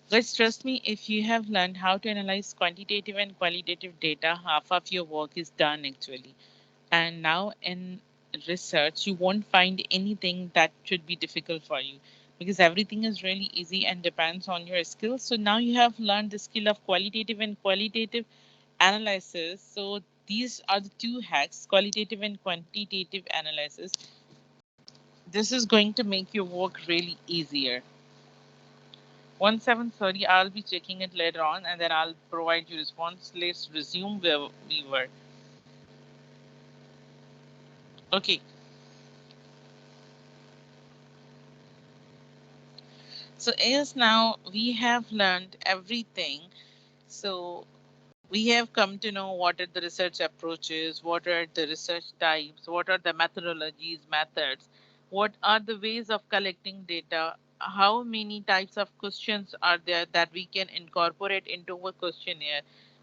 Guys, trust me, if you have learned how to analyze quantitative and qualitative data, half of your work is done actually. And now in research, you won't find anything that should be difficult for you because everything is really easy and depends on your skills. So now you have learned the skill of qualitative and qualitative analysis. So these are the two hacks, qualitative and quantitative analysis. This is going to make your work really easier. 1730, I'll be checking it later on and then I'll provide you response. Let's resume where we were. Okay. So as now we have learned everything, so we have come to know what are the research approaches, what are the research types, what are the methodologies, methods, what are the ways of collecting data, how many types of questions are there that we can incorporate into a questionnaire.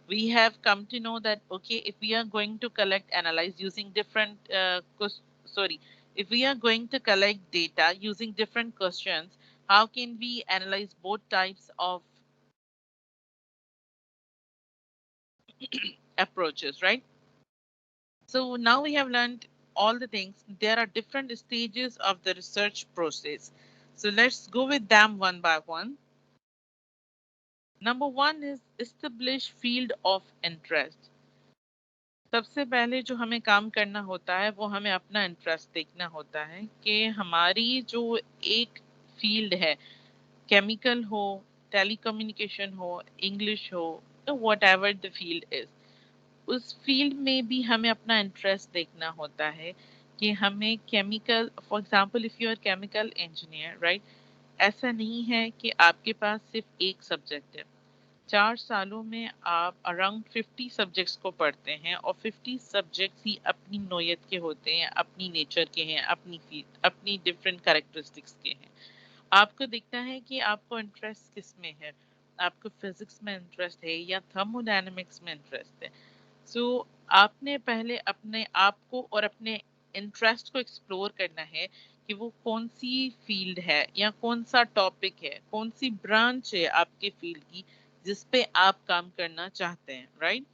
We have come to know that, okay, if we are going to collect, analyze using different, if we are going to collect data using different questions, how can we analyze both types of approaches, right? So now we have learned all the things. There are different stages of the research process. So let's go with them one by one. Number one is establish field of interest. सबसे पहले जो हमें काम करना होता है वो हमें अपना इंटरेस्ट देखना होता है कि हमारी जो एक फील्ड है, केमिकल हो, टेलीकम्युनिकेशन हो, इंग्लिश हो, तो what ever the field is, उस फील्ड में भी हमें अपना इंटरेस्ट देखना होता है कि हमें chemical, for example if you are chemical engineer, right, ऐसा नहीं है कि आपके पास सिर्फ एक सब्जेक्ट है। 4 सालों में आप अराउंड 50 सब्जेक्ट्स को पढ़ते हैं और 50 सब्जेक्ट्स ही अपनी नोयत के होते हैं, अपनी नेचर के हैं, अपनी फील्ड, अपनी डिफरेंट कैरेक्टरिस्टिक्स के हैं। आपको दिखता है कि आपको इंटरेस्ट किस में है, आपको फिजिक्स में इंटरेस्ट है या थर्मोडायनेमिक्स में इंटरेस्ट है। सो आपने पहले अपने आप को और अपने इंटरेस्ट को एक्सप्लोर करना है कि वो कौन सी फील्ड है या कौन सा टॉपिक है, कौन सी ब्रांच है आपके फील्ड की जिस पे आप काम करना चाहते हैं, राइट?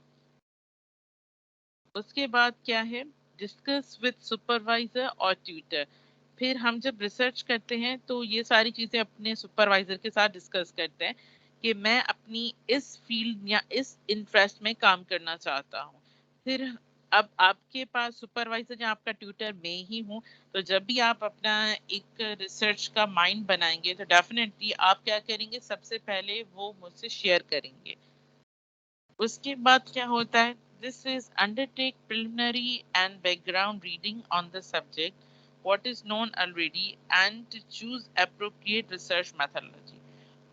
उसके बाद क्या है, डिस्कस विद सुपरवाइजर और ट्यूटर। फिर हम जब रिसर्च करते हैं तो ये सारी चीजें अपने सुपरवाइजर के साथ डिस्कस करते हैं कि मैं अपनी इस फील्ड या इस इंटरेस्ट में काम करना चाहता हूँ। फिर अब आपके पास सुपरवाइजर या आपका ट्यूटर मैं ही हूँ, तो जब भी आप अपना एक रिसर्च का माइंड बनाएंगे तो डेफिनेटली आप क्या करेंगे, सबसे पहले वो मुझसे शेयर करेंगे। उसके बाद क्या होता है, this is undertake preliminary and background reading on the subject what is known already and choose appropriate research methodology.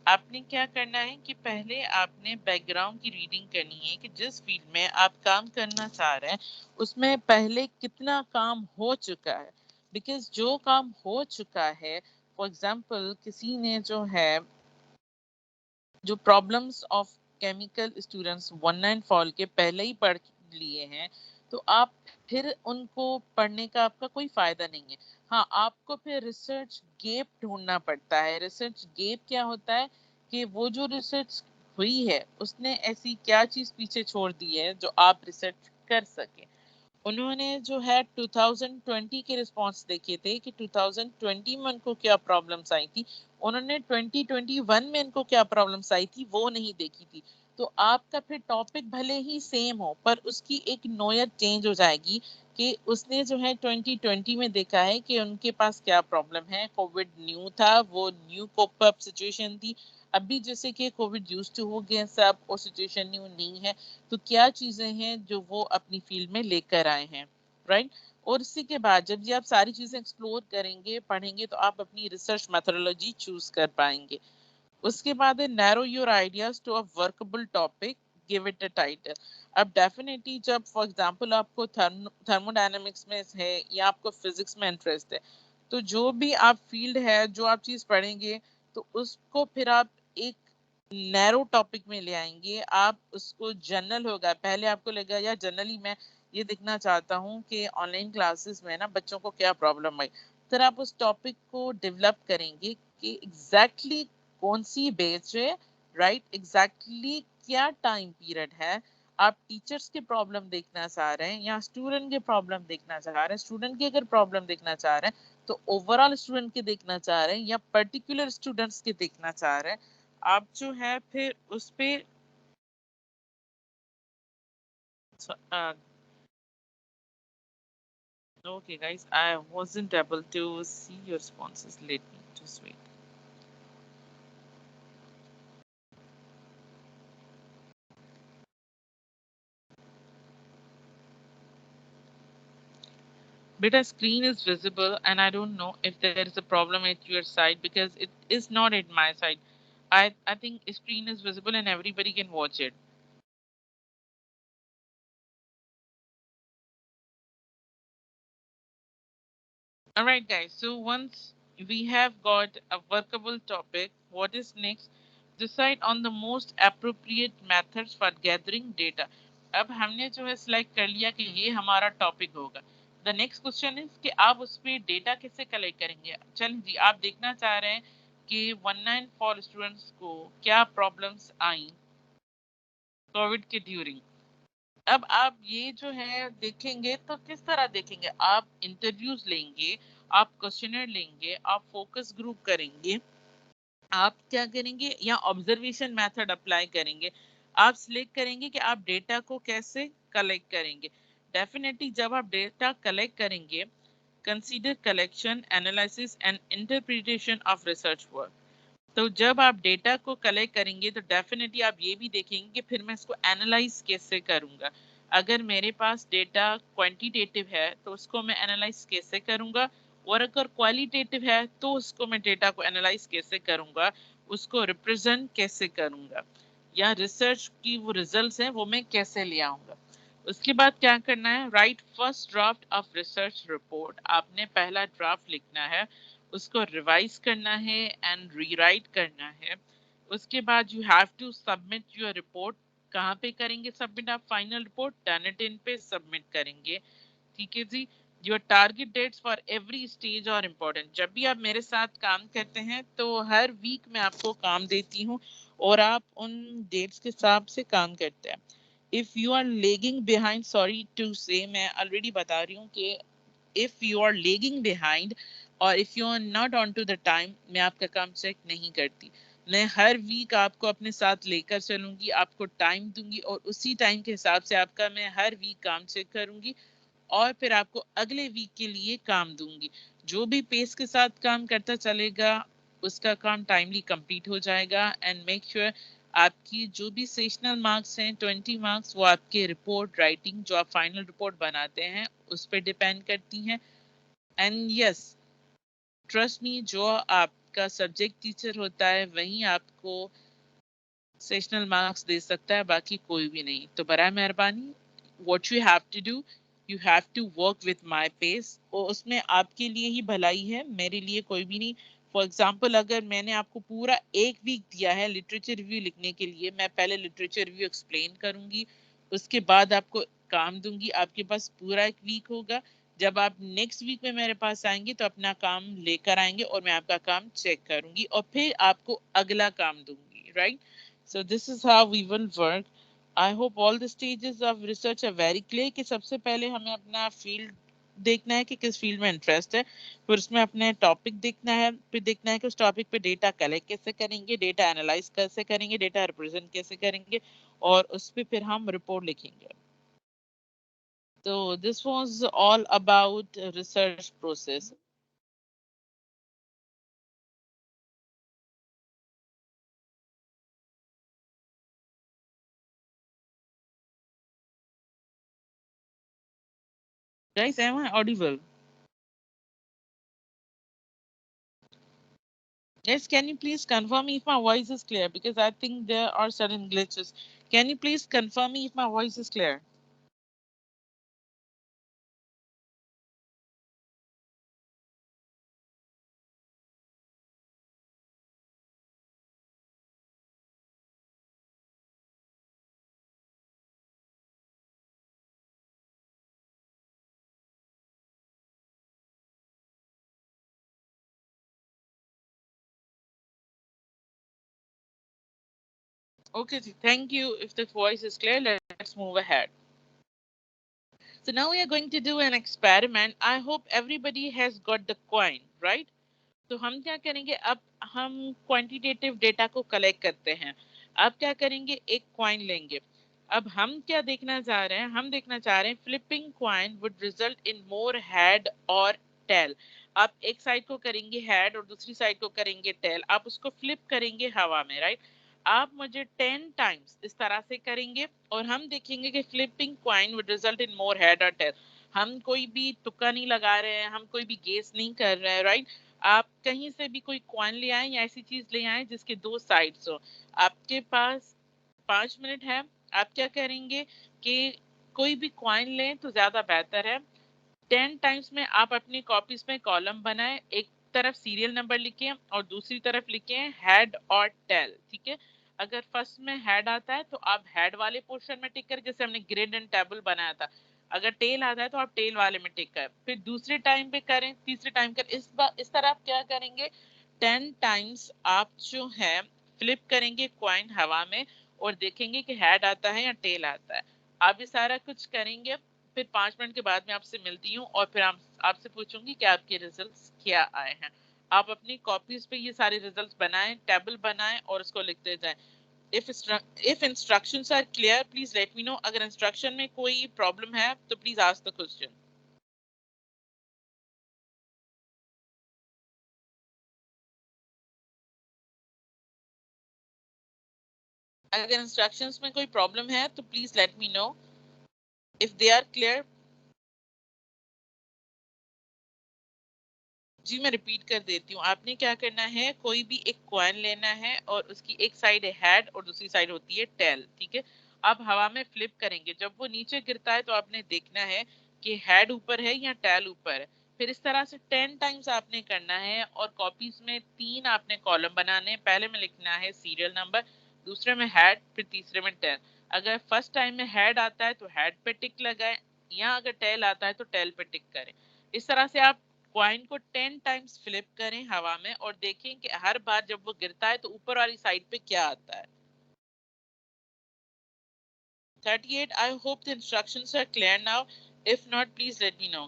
आपने क्या करना है कि पहले आपने बैकग्राउंड की रीडिंग करनी है कि जिस फील्ड में आप काम करना चाह रहे हैं उसमें पहले कितना काम हो चुका है। बिकॉज जो काम हो चुका है, फॉर एग्जाम्पल किसी ने जो है, जो problems of chemical students one and fall के पहले ही पढ़ लिए हैं, तो आप फिर उनको पढ़ने का आपका कोई फायदा नहीं है। हाँ, आपको फिर रिसर्च गैप ढूंढना पड़ता है। रिसर्च गैप क्या होता है कि वो जो रिसर्च हुई है उसने ऐसी क्या चीज पीछे छोड़ दी है जो आप रिसर्च कर सके। उन्होंने जो है 2020 के रिस्पॉन्स देखे थे कि 2020 में उनको क्या प्रॉब्लम्स आई थी, उन्होंने 2021 में इनको क्या प्रॉब्लम्स आई थी वो नहीं देखी थी। तो आपका फिर टॉपिक भले ही सेम हो पर उसकी एक नोयत चेंज हो जाएगी कि उसने जो है 2020 में देखा है कि उनके पास क्या प्रॉब्लम है, कोविड न्यू था, वो न्यू कोप अप सिचुएशन थी। अभी जैसे कि कोविड यूज टू हो गए सब और सिचुएशन न्यू नहीं है, तो क्या चीजें हैं जो वो अपनी फील्ड में लेकर आए हैं, राइट? और इसी के बाद जब ये आप सारी चीजें एक्सप्लोर करेंगे, पढ़ेंगे, तो आप अपनी रिसर्च मेथोडोलॉजी चूज कर पाएंगे। उसके बाद है narrow your ideas to a workable topic, give it a title. अब डेफिनेटली जब फॉर एग्जांपल आपको थर्मोडायनेमिक्स में है या आपको फिजिक्स में इंटरेस्ट है, तो जो भी आप फील्ड है, जो आप चीज पढ़ेंगे, तो उसको फिर आप एक नैरो टॉपिक में ले आएंगे। आप उसको जनरल होगा, पहले आपको लगेगा यार जनरली मैं ये देखना चाहता हूँ कि ऑनलाइन क्लासेस में ना बच्चों को क्या प्रॉब्लम आई। फिर आप उस टॉपिक को डेवलप करेंगे कि एग्जैक्टली कौन सी बेच है, राइट, एग्जैक्टली क्या टाइम पीरियड है। आप टीचर्स के प्रॉब्लम देखना चाह रहे हैं या स्टूडेंट के प्रॉब्लम देखना चाह रहे हैं, स्टूडेंट की अगर प्रॉब्लम देखना चाह रहे हैं तो ओवरऑल स्टूडेंट के देखना चाह रहे हैं या पर्टिकुलर स्टूडेंट्स के देखना चाह रहे हैं, आप जो है फिर उस पे okay guys, I wasn't able to see your responses. Let me just wait. Beta, screen is visible, and I don't know if there is a problem at your side because it is not at my side. I think screen is visible and everybody can watch it. All right, guys. So once we have got a workable topic, what is next? Decide on the most appropriate methods for gathering data. अब हमने जो है select कर लिया कि ये हमारा topic होगा. द नेक्स्ट क्वेश्चन इज कि आप उस पर डेटा कैसे कलेक्ट करेंगे. चलिए जी, आप देखना चाह रहे हैं कि 194 स्टूडेंट्स को क्या प्रॉब्लम्स आई कोविड के ड्यूरिंग. अब आप ये जो है देखेंगे तो किस तरह देखेंगे. आप इंटरव्यूज लेंगे, आप क्वेश्चनर लेंगे, आप फोकस ग्रुप करेंगे, आप क्या करेंगे या ऑब्जर्वेशन मेथड अप्लाई करेंगे. आप सिलेक्ट करेंगे कि आप डेटा को कैसे कलेक्ट करेंगे. डेफिनेटली जब आप डेटा कलेक्ट करेंगे, consider collection, analysis and interpretation of research work. तो जब आप डेटा को कलेक्ट करेंगे तो डेफिनेटली आप ये भी देखेंगे कि फिर मैं इसको एनालाइज कैसे करूंगा. अगर मेरे पास डेटा क्वांटिटेटिव है तो उसको मैं एनालाइज कैसे करूंगा, और अगर क्वालिटेटिव है तो उसको मैं डेटा को एनालाइज कैसे करूंगा, उसको रिप्रेजेंट कैसे करूंगा, या रिसर्च की वो रिजल्ट्स हैं वो मैं कैसे ले आऊंगा. उसके बाद क्या करना है, right first draft of research report. आपने पहला ड्राफ्ट लिखना है, उसको रिवाइज करना है एंड रीराइट करना है. उसके बाद you have to submit your report. कहाँ पे करेंगे सबमिट आप फाइनल रिपोर्ट? टर्निटिन पे सबमिट करेंगे. ठीक है जी. Your target dates for every stage और इम्पोर्टेंट. जब भी आप मेरे साथ काम करते हैं तो हर वीक मैं आपको काम देती हूँ और आप उन डेट्स के हिसाब से काम करते हैं. If you are lagging behind, sorry to say, मैं ऑलरेडी बता रही हूँ कि if you are lagging behind और if you are not on to the time, मैं आपका काम चेक नहीं करती. मैं हर वीक आपको अपने साथ लेकर चलूंगी, आपको टाइम दूंगी और उसी टाइम के हिसाब से आपका मैं हर वीक काम चेक करूंगी और फिर आपको अगले वीक के लिए काम दूंगी. जो भी पेस के साथ काम करता चलेगा उसका काम टाइमली कंप्लीट हो जाएगा. एंड मेक श्योर आपकी जो भी सेशनल मार्क्स हैं 20 मार्क्स, वो आपके रिपोर्ट राइटिंग जो आप फाइनल रिपोर्ट बनाते हैं उस पर डिपेंड करती हैं. एंड यस, ट्रस्ट मी, जो आपका सब्जेक्ट टीचर होता है वही आपको सेशनल मार्क्स दे सकता है, बाकी कोई भी नहीं. तो बराए मेहरबानी, what you have to do, you have to work with my pace. और उसमें आपके लिए ही भलाई है, मेरे लिए कोई भी नहीं. फॉर एग्जाम्पल, अगर मैंने आपको पूरा एक वीक दिया है लिटरेचर रिव्यू लिखने के लिए, मैं पहले लिटरेचर रिव्यू एक्सप्लेन करूंगी, उसके बाद आपको काम दूंगी. आपके पास पूरा एक वीक होगा. जब आप नेक्स्ट वीक में मेरे पास आएंगे तो अपना काम लेकर आएंगे और मैं आपका काम चेक करूंगी और फिर आपको अगला काम दूंगी. Right? So this is how we will work. I hope all the stages of research are very clear कि सबसे पहले हमें अपना फील्ड देखना है कि किस फील्ड में इंटरेस्ट है, फिर उसमें अपने टॉपिक देखना है, फिर देखना है कि उस टॉपिक पे डेटा कलेक्ट कैसे करेंगे, डेटा एनालाइज कैसे करेंगे, डेटा रिप्रेजेंट कैसे करेंगे और उस पर फिर हम रिपोर्ट लिखेंगे. So this was all about research process. Guys, am I audible? Yes, can you please confirm me if my voice is clear? Because I think there are certain glitches. Can you please confirm me if my voice is clear? Okay, thank you. If the voice is clear, let's move ahead. So now we are going to do an experiment. I hope everybody has got the coin, right? तो हम क्या करेंगे, अब हम quantitative data को collect करते हैं. अब क्या करेंगे, एक क्वाइन लेंगे. अब हम क्या देखना चाह रहे हैं, हम देखना चाह रहे हैं flipping coin would result in more head और टेल. आप एक साइड को करेंगे हेड और दूसरी साइड को करेंगे टेल, आप उसको फ्लिप करेंगे हवा में. राइट? आप मुझे 10 टाइम्स इस तरह से करेंगे और हम देखेंगे कि flipping coin would result in more head और टेल. हम कोई भी तुक्का नहीं लगा रहे हैं, हम कोई भी गेस नहीं कर रहे हैं, राइट? आप कहीं से भी कोई कॉइन ले आए या ऐसी चीज ले आए जिसके दो साइड्स हो। आपके पास 5 मिनट है। आप क्या करेंगे कि कोई भी कॉइन लें तो ज्यादा बेहतर है। 10 टाइम्स में आप अपनी कॉपीज में कॉलम बनाएं, एक तरफ सीरियल नंबर लिखें और दूसरी तरफ लिखें हेड और टेल, ठीक है? अगर फर्स्ट में हेड आता है तो आप हेड वाले पोर्शन में टिक करें, जैसे हमने ग्रिड एंड टेबल बनाया था। अगर टेल आता है तो आप टेल वाले में टिक करें, फिर दूसरे टाइम पे करें, तीसरे टाइम करें। इस तरह आप क्या करेंगे, 10 टाइम्स आप जो है फ्लिप करेंगे क्वाइन हवा में और देखेंगे कि हेड आता है या टेल आता है। आप ये सारा कुछ करेंगे, फिर 5 मिनट के बाद मैं आपसे मिलती हूँ और फिर आपसे पूछूंगी कि आपके रिजल्ट्स क्या आए हैं। आप अपनी कॉपीज पे ये सारे रिजल्ट्स बनाएं, टेबल बनाएं और उसको लिखते जाएं। if instructions are clear, please let me know. अगर इंस्ट्रक्शन में कोई प्रॉब्लम है तो प्लीज आस्क द क्वेश्चन। अगर इंस्ट्रक्शंस में कोई प्रॉब्लम है तो please let me know if they are clear. जी मैं रिपीट कर देती हूँ। आपने क्या करना है, कोई भी एक कॉइन लेना है और उसकी एक साइड है हेड और दूसरी साइड होती है टेल, ठीक है? आप हवा में फ्लिप करेंगे, जब वो नीचे गिरता है तो आपने देखना है कि हेड ऊपर है या टेल ऊपर है। फिर इस तरह से 10 टाइम्स आपने करना है और कॉपीज में 3 आपने कॉलम बनाने हैं। पहले में लिखना है सीरियल नंबर, दूसरे में हेड, फिर तीसरे में टेल। अगर फर्स्ट टाइम में हेड आता है तो हेड पे टिक लगाए, या अगर टेल आता है तो टेल पे टिक करें। इस तरह से आप कॉइन को 10 टाइम्स फ्लिप करें हवा में और देखें कि हर बार जब वो गिरता है तो ऊपर वाली साइड पे क्या आता है। 38, I hope the instructions are clear now. If not please let me know.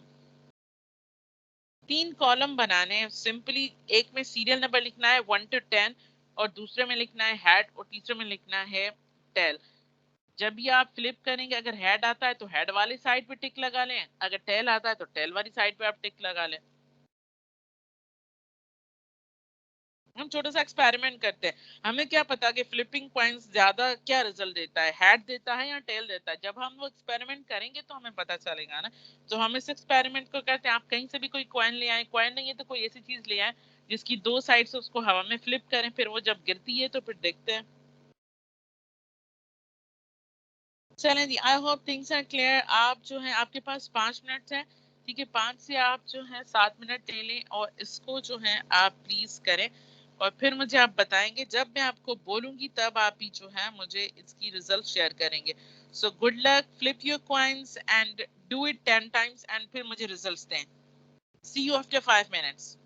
3 column बनाने हैं सिंपली। एक में सीरियल नंबर लिखना है 1 to 10 और दूसरे में लिखना है हेड और तीसरे में लिखना है टेल। जब भी आप फ्लिप करेंगे, अगर हेड आता है तो हेड वाली साइड पे टिक लगा लें, अगर टेल आता है तो टेल वाली साइड पे आप टिक लगा लें। हम छोटा सा एक्सपेरिमेंट करते हैं। हमें क्या पता कि फ्लिपिंग पॉइंट्स ज्यादा क्या रिजल्ट देता है, हेड देता है या टेल देता है? जब हम वो एक्सपेरिमेंट करेंगे तो हमें पता चलेगा ना। तो हम इस एक्सपेरिमेंट को करते हैं। आप कहीं से भी कोई कॉइन ले आए, कॉइन नहीं है तो कोई ऐसी चीज ले आए जिसकी दो साइड से उसको हवा में फ्लिप करें, फिर वो जब गिरती है तो फिर देखते हैं। चलें जी, I hope things are clear. आप जो है, आपके पास 5 मिनट है, ठीक है? 5 से आप जो है 7 मिनट ले लें और इसको जो है आप प्लीज करें और फिर मुझे आप बताएंगे। जब मैं आपको बोलूंगी तब आप ही जो है मुझे इसकी रिजल्ट शेयर करेंगे। So good luck, flip your coins and do it 10 times and फिर मुझे रिजल्ट्स दें। सी यू आफ्टर 5 मिनट्स।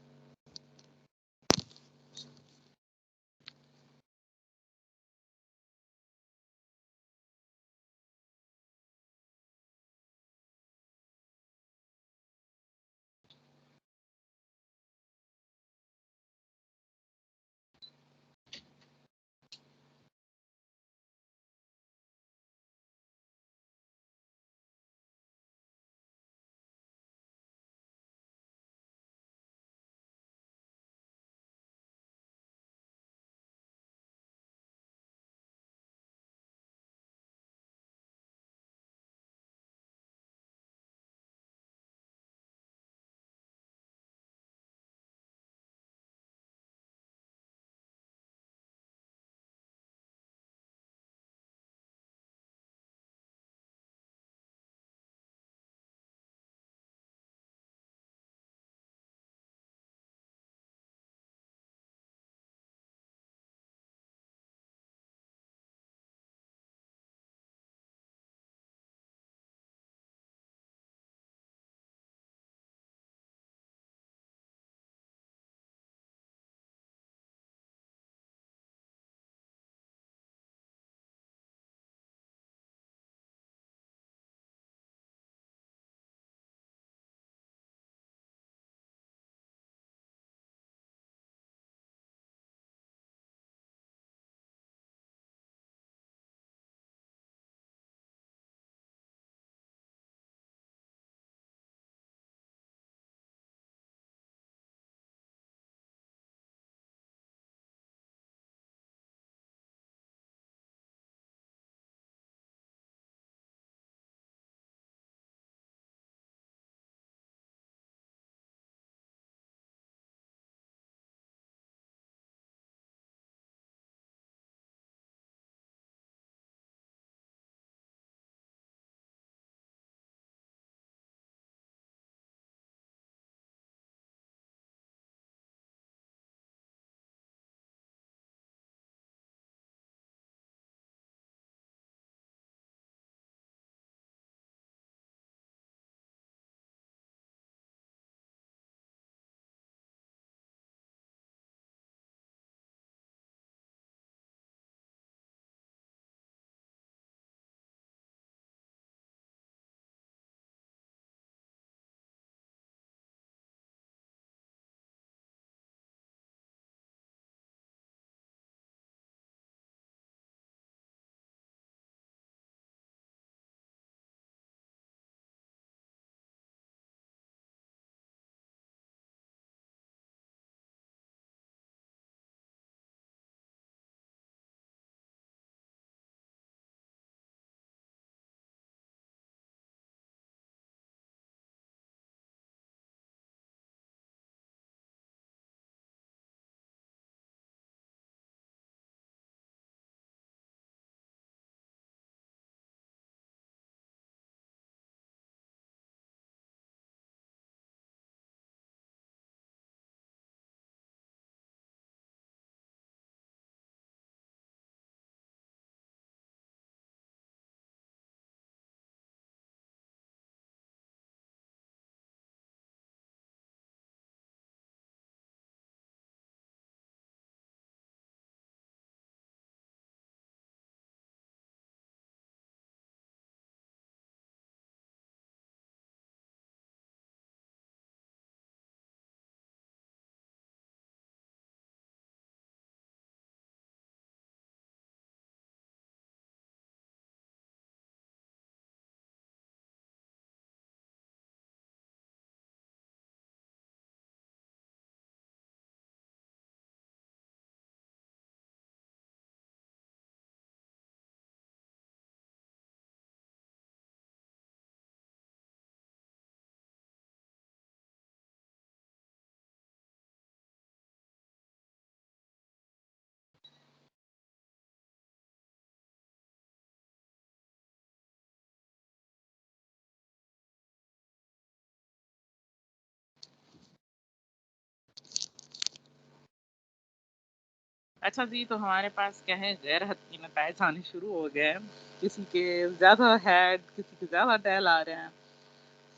अच्छा जी, तो हमारे पास क्या है, गैर हतमी नताइज आने शुरू हो गए हैं। किसी के ज़्यादा हेड, किसी के ज़्यादा टेल आ रहे हैं।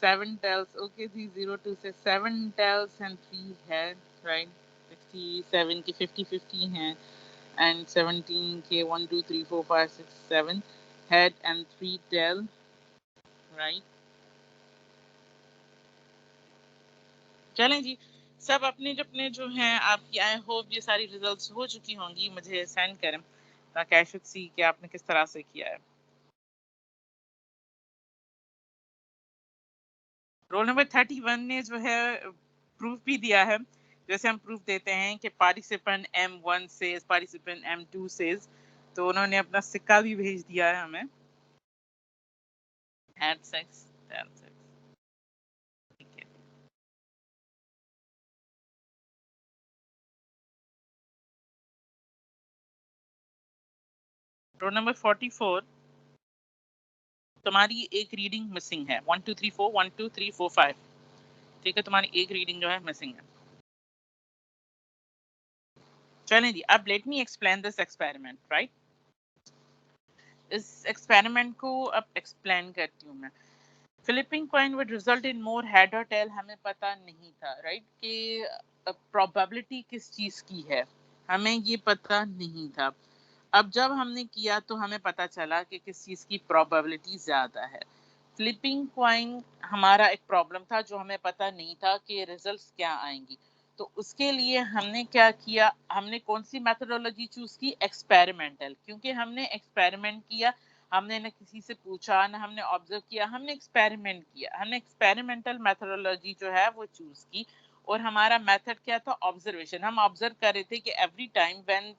7 tails, okay जी, 0 to से 7 tails and 3 head, right? 67 के 50-50 हैं and 17 के 1 2 3 4 5 6 7 head and 3 tail, right? चलें जी, सब अपने अपने जो हैं आपकी, आई होप ये सारी रिजल्ट्स हो चुकी होंगी, मुझे सेंड करें ताकि आई शुड सी कि आपने किस तरह से किया है। रोल नंबर 31 ने जो है प्रूफ भी दिया है। जैसे हम प्रूफ देते हैं कि पार्टिसिपेंट M1 से पार्टिसिपेंट M2 से, तो उन्होंने अपना सिक्का भी भेज दिया है हमें। had sex, had sex, ठीक है। रोल नंबर 44, तुम्हारी एक रीडिंग मिसिंग है। 1 2 3 4 1 2 3 4 5, ठीक है, तुम्हारी एक रीडिंग जो है मिसिंग है। चलें जी, अब let me explain this experiment, right. इस एक्सपेरिमेंट को अब एक्सप्लेन करती हूँ मैं। Flipping coin would result in more head और टेल, हमें पता नहीं था, राइट, कि प्रोबेबिलिटी किस चीज की है, हमें ये पता नहीं था। अब जब हमने किया तो हमें पता चला कि किस चीज की प्रोबेबिलिटी ज्यादा है। फ्लिपिंग कॉइन हमारा एक प्रॉब्लम था, जो हमें पता नहीं था कि रिजल्ट्स क्या आएंगी। तो उसके लिए हमने क्या किया, हमने कौन सी मेथोडोलॉजी चूज की, एक्सपेरिमेंटल, क्योंकि हमने एक्सपेरिमेंट किया। हमने न किसी से पूछा, न हमने ऑब्जर्व किया, हमने एक्सपेरिमेंट किया। हमने एक्सपेरिमेंटल मेथोडोलॉजी जो है वो चूज की। और हमारा मेथड क्या था, ऑब्जर्वेशन। हम ऑब्जर्व कर रहे थे कि every time when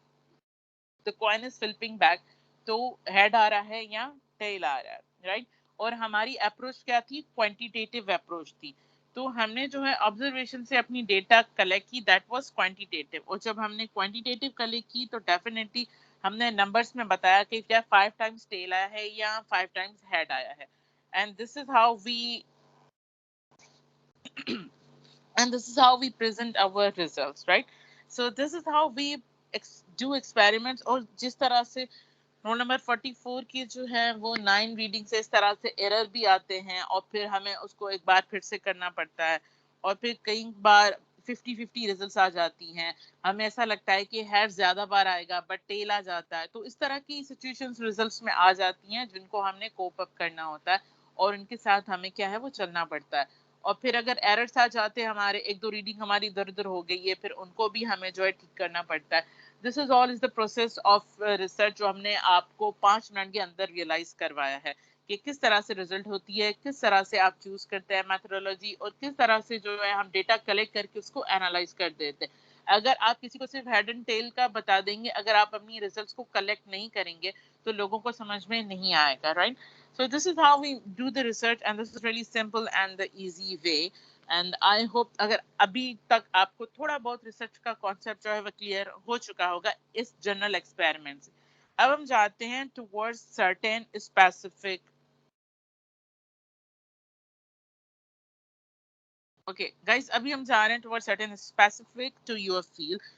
the coin is flipping back, तो हेड आ रहा है या टेल आ रहा है, राइट। और हमारी अप्रोच क्या थी, क्वांटिटेटिव अप्रोच थी। तो हमने जो है ऑब्जर्वेशन से अपनी डेटा कलेक्ट की, दैट वाज क्वांटिटेटिव। और जब हमने क्वांटिटेटिव कलेक्ट की तो डेफिनेटली हमने नंबर्स में बताया कि क्या 5 टाइम्स टेल आया है या 5 टाइम्स हेड आया है। And this is how we and this is how we present our results, right? So this is how we do experiments। और जिस तरह से रोल नंबर 44 की जो है वो 9 रीडिंग से इस तरह से एरर भी आते हैं, और फिर हमें उसको एक बार फिर से करना पड़ता है। और फिर कई बार 50-50 रिजल्ट्स आ जाती हैं। हमें ऐसा लगता है कि हेड ज्यादा बार आएगा बट टेल आ जाता है। तो इस तरह की सिचुएशंस रिजल्ट्स में आ जाती हैं, जिनको हमने कोप अप करना होता है, और इनके साथ हमें क्या है वो चलना पड़ता है। और फिर अगर एरर्स आ जाते हैं, हमारे एक दो रीडिंग हमारी इधर उधर हो गई है, फिर उनको भी हमें जो है ठीक करना पड़ता है। This is all is the process of research, जो हमने आपको 5 मिनट के अंदर रियलाइज करवाया है कि किस तरह से रिजल्ट होती है, किस तरह से आप चूज करते हैं मेथोडोलॉजी, और किस तरह से जो है हम डेटा कलेक्ट करके उसको एनालाइज कर देते हैं। अगर आप किसी को सिर्फ हेड एंड टेल का बता देंगे, अगर आप अपनी रिजल्ट्स को कलेक्ट नहीं करेंगे, तो लोगों को समझ में नहीं आएगा, right. So this is how we do the research, and this is really simple and the easy way. And I hope अगर अभी तक आपको थोड़ा बहुत रिसर्च का कॉन्सेप्ट जो है वो क्लियर हो चुका होगा इस जनरल एक्सपेरिमेंट से। अब हम जाते हैं towards certain specific. Okay guys, अभी हम जा रहे हैं towards certain specific to your field.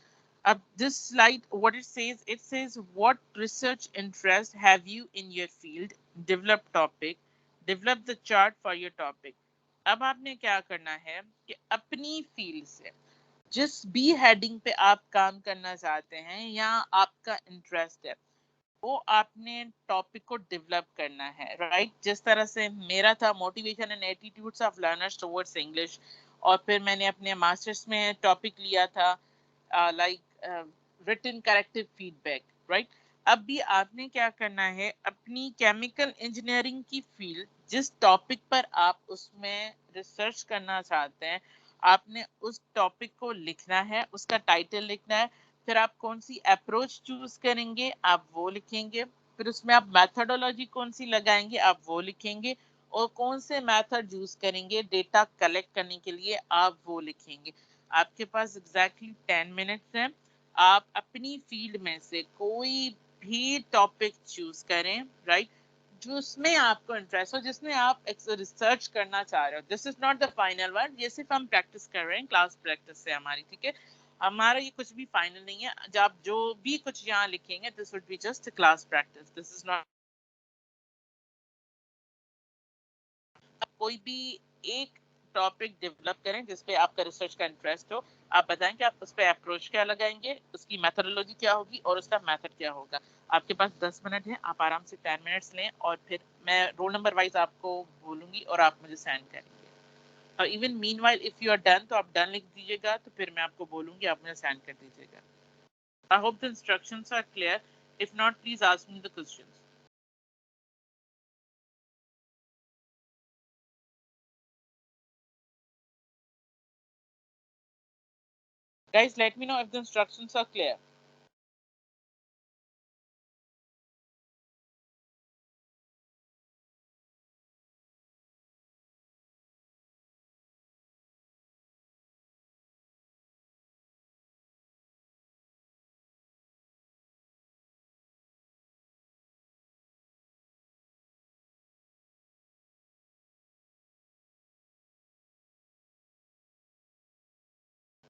अब this slide, what it says what research interest have you in your field, develop topic, develop the chart for your topic। अब आपने क्या करना है कि अपनी फील्ड से जिस भी हेडिंग पे आप काम करना चाहते हैं या आपका इंटरेस्ट है, वो आपने टॉपिक को डेवलप करना है, राइट। जिस तरह से मेरा था motivation and attitudes of learners towards English, और फिर मैंने अपने मास्टर्स में टॉपिक लिया था like written corrective feedback, right. अब भी आपने क्या करना है, अपनी केमिकल इंजीनियरिंग की फील्ड जिस टॉपिक पर आप उसमें रिसर्च करना चाहते हैं, आपने उस टॉपिक को लिखना है, उसका टाइटल लिखना है। फिर आप कौन सी अप्रोच चूज करेंगे, आप वो लिखेंगे। फिर उसमें आप मेथोडोलॉजी कौन सी लगाएंगे, आप वो लिखेंगे। और कौन से मेथड यूज करेंगे डेटा कलेक्ट करने के लिए, आप वो लिखेंगे। आपके पास एग्जैक्टली 10 मिनट्स हैं। आप अपनी फील्ड में से कोई भी टॉपिक चूज करें, राइट, जिसमें आपको इंटरेस्ट हो, जिसमें आप रिसर्च करना चाह रहे हो। This is not the final one, ये सिर्फ हम प्रैक्टिस कर रहे हैं, क्लास प्रैक्टिस से हमारी, ठीक है। हमारा ये कुछ भी फाइनल नहीं है, जब आप जो भी कुछ यहाँ लिखेंगे, this would be just class practice, this is not. कोई भी एक टॉपिक डेवलप करें जिसपे आपका रिसर्च का इंटरेस्ट हो, आप बताएं कि आप उस पर अप्रोच क्या लगाएंगे, उसकी मेथोडोलॉजी क्या होगी और उसका मेथड क्या होगा। आपके पास 10 मिनट है, आप आराम से 10 मिनट्स लें और फिर मैं रोल नंबर वाइज आपको बोलूंगी और आप मुझे सेंड करेंगे। और even meanwhile if you are done तो आप डन लिख दीजिएगा, तो फिर मैं आपको बोलूंगी, आप मुझे सेंड कर दीजिएगा। I hope the instructions are clear, if not please ask me the questions. Guys, let me know if the instructions are clear.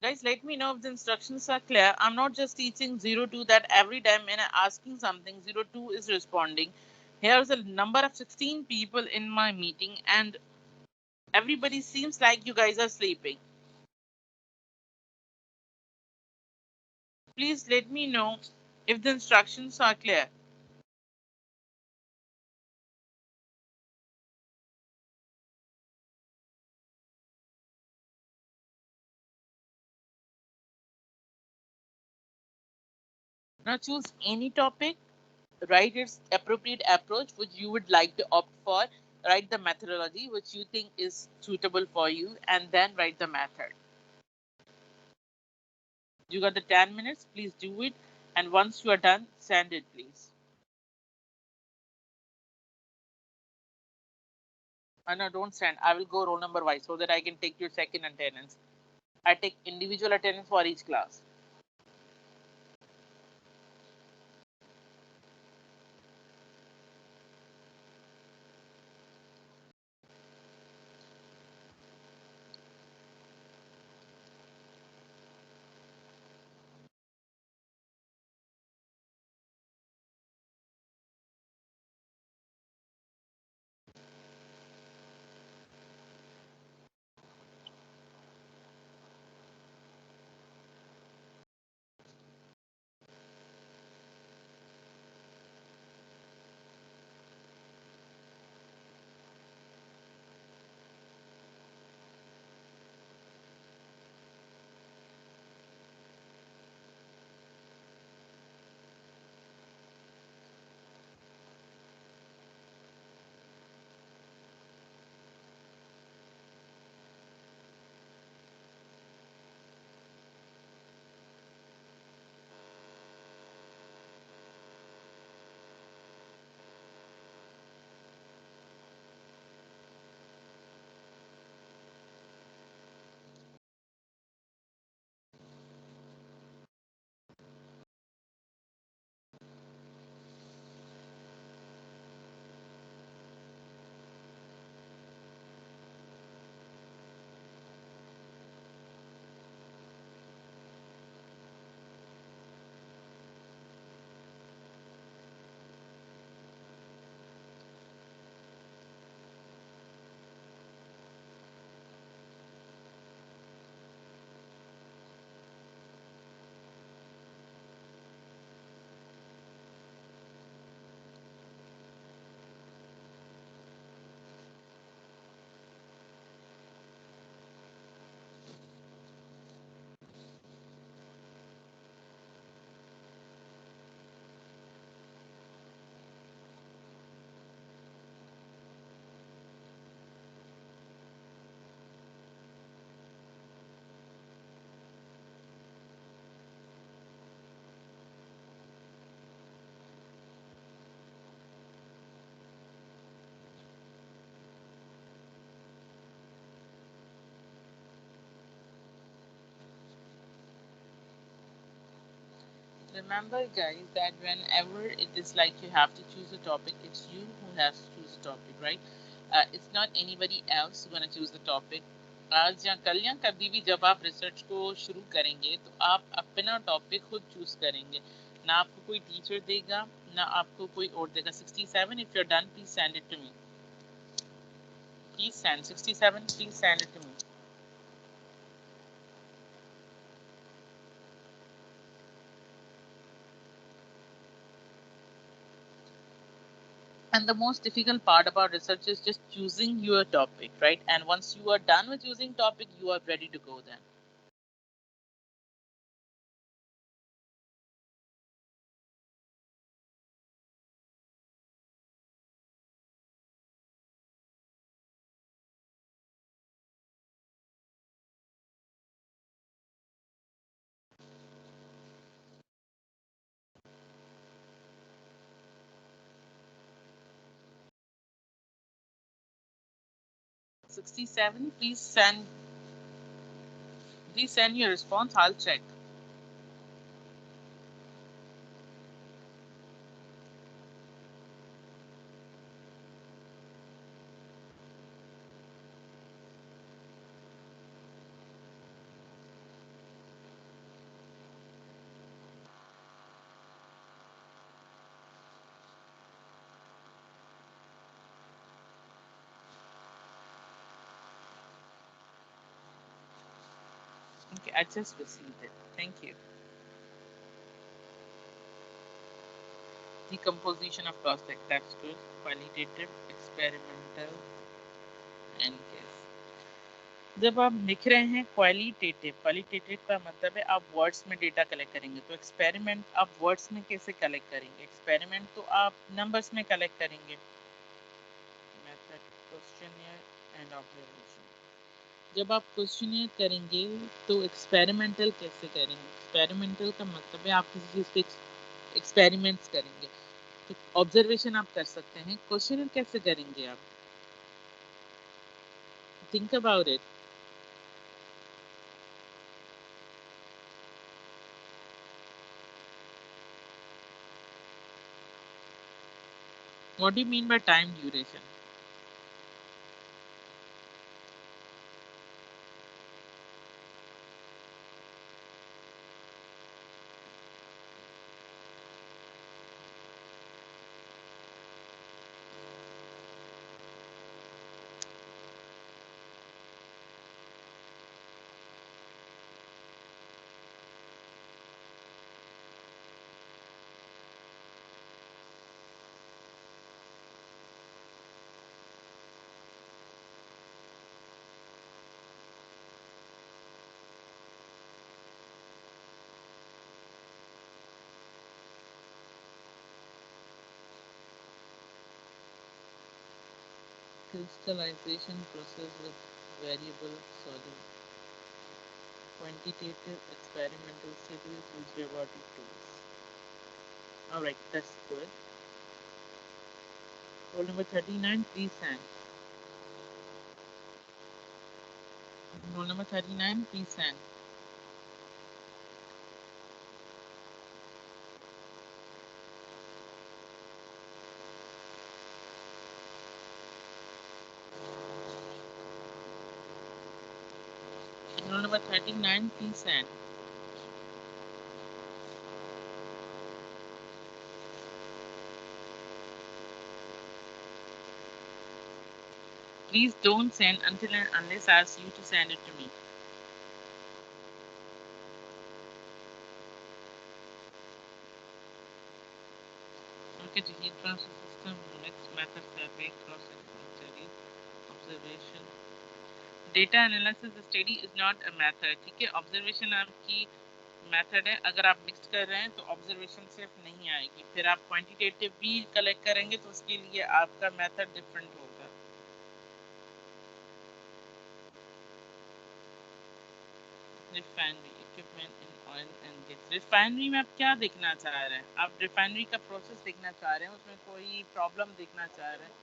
Guys, let me know if the instructions are clear. I'm not just teaching 02 that every time when I'm asking something, 02 is responding. Here's a number of 16 people in my meeting, and everybody seems like you guys are sleeping. Please let me know if the instructions are clear. Now choose any topic, write its appropriate approach which you would like to opt for, write the methodology which you think is suitable for you, and then write the method. You got the 10 minutes, please do it. And once you are done, send it, please. No, don't send. I will go roll number wise so that I can take your second attendance. I take individual attendance for each class. Remember, guys, that whenever it is like you have to choose a topic, it's you who has to choose a topic, right? It's not anybody else who's going to choose the topic. आज या कल या कभी भी जब आप research को शुरू करेंगे तो आप अपना टॉपिक खुद चूज करेंगे, ना आपको कोई टीचर देगा ना आपको कोई और देगा। 67, if you are done please send it to me, please send 67, please send it to me. And the most difficult part about research is just choosing your topic, right? And once you are done with choosing topic, you are ready to go then. '67, please send your response, I'll check. Okay, I just received it. Thank you. Decomposition of prospect, that's good. Qualitative, experimental, and guess. जब आप लिख रहे हैं qualitative का मतलब है आप words में डेटा कलेक्ट करेंगे, तो एक्सपेरिमेंट आप वर्ड्स में कैसे कलेक्ट करेंगे? एक्सपेरिमेंट तो आप नंबर्स में कलेक्ट करेंगे। Method, questionnaire and observation. जब आप क्वेश्चनियर करेंगे तो एक्सपेरिमेंटल कैसे करेंगे? एक्सपेरिमेंटल का मतलब है आप किसी चीज़ पे एक्सपेरिमेंट्स करेंगे, तो ऑब्जर्वेशन आप कर सकते हैं, क्वेश्चनियर कैसे करेंगे आप? Think about it. What do you mean by time duration? Crystallization process with variable solid. Quantitative experimental studies use robotic tools. Alright, that's good. Roll number 39, please send. Roll number 39, please send. Roll number 39, please send. Please don't send until and unless I ask you to send it to me. Okay, disease transfer system, next method survey, cross-sectional studies, observation. Data analysis study is not a method, ठीक है? Observation आपकी method है। अगर आप mix कर रहे हैं तो ऑब्जर्वेशन सिर्फ नहीं आएगी, फिर आप क्वांटिटेटिव भी कलेक्ट करेंगे तो उसके लिए आपका मेथड डिफरेंट होगा। Refinery equipment in oil and gas. Refinery में आप क्या देखना चाह रहे हैं? आप रिफाइनरी का प्रोसेस देखना चाह रहे हैं, उसमें कोई प्रॉब्लम देखना चाह रहे हैं?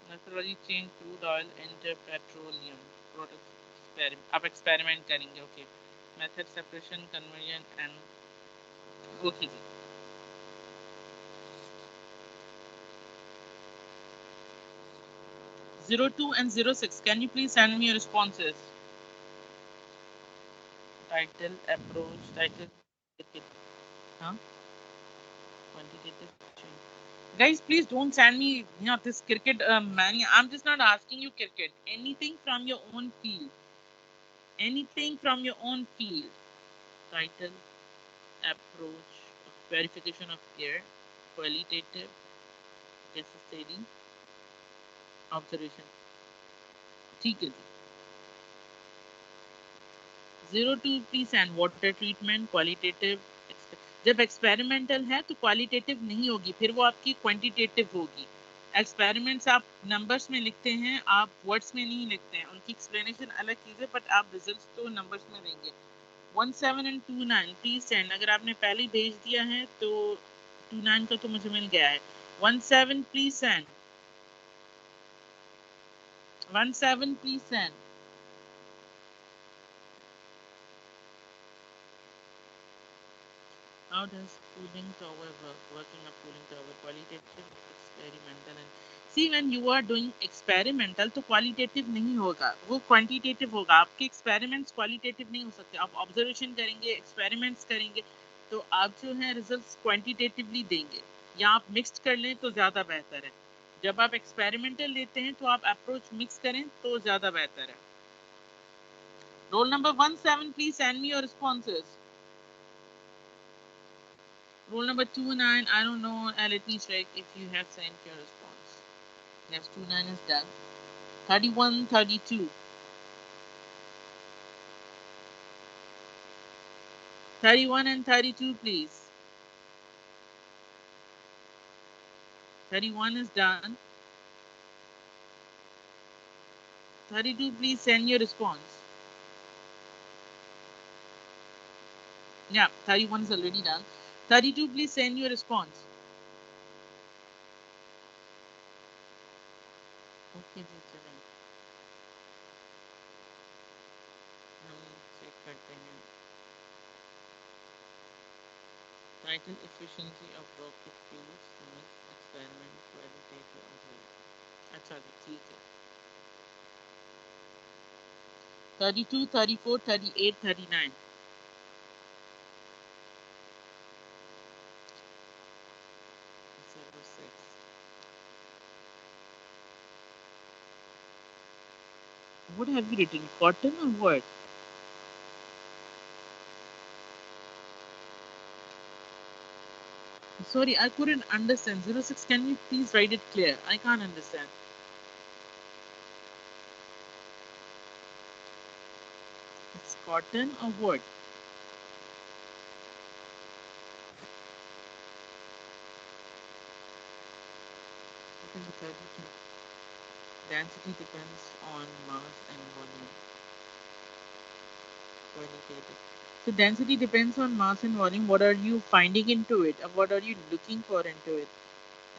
Methodology change crude oil into petroleum product. आप एक्सपेरिमेंट करेंगे, okay. Method separation conversion and okay जी। 02 and 06. Can you please send me your responses? Title, approach, title, cricket. Huh? Quantitative change. Guys, please don't send me this cricket mania. I'm just not asking you cricket. Anything from your own field. Anything from your own field. Title, approach, verification of care, qualitative, case study, observation. ठीक है जी. 02 piece and water treatment qualitative. जब experimental है तो qualitative नहीं होगी, फिर वो आपकी क्वांटिटेटिव होगी. एक्सपेरिमेंट्स आप नंबर्स में लिखते हैं, आप वर्ड्स में नहीं लिखते हैं. उनकी एक्सप्लेनेशन अलग चीज़ है, बट आप रिजल्ट्स तो नंबर्स में देंगे. 17 एंड 29 प्लीज सेंड. अगर आपने पहले ही भेज दिया है तो 29 का तो मुझे मिल गया है. 17 please send. 17 please send. How does cooling tower work? Working a cooling tower, qualitative, experimental and see when you are doing experimental तो qualitative नहीं होगा, वो quantitative होगा. आपके experiments qualitative नहीं हो सकते. आप observation करेंगे, experiments करेंगे, तो आप जो है results quantitatively देंगे. या आप mixed कर लें तो ज़्यादा बेहतर है. जब आप experimental लेते हैं तो आप approach mix करें तो ज़्यादा बेहतर है. Roll number 17, please send me your responses. Roll number 29, I don't know, let me check if you have sent your response. Yes, 29 is done. 31, 32. 31 and 32, please. 31 is done. 32, please send your response. Yeah, 31 is already done. 32, please send your response. Okay, जी चलें. हम check करते हैं. Title, efficiency of rocket fuels, experiment, qualitative observation. अच्छा जी, ठीक है. 32, 34, 38, 39. What have you written? Cotton or what? Sorry, I couldn't understand. 06, can you please write it clear? I can't understand. It's cotton or what? Density depends on mass and volume. Qualitative. So density depends on mass and volume. What are you finding into it? What are you looking for into it?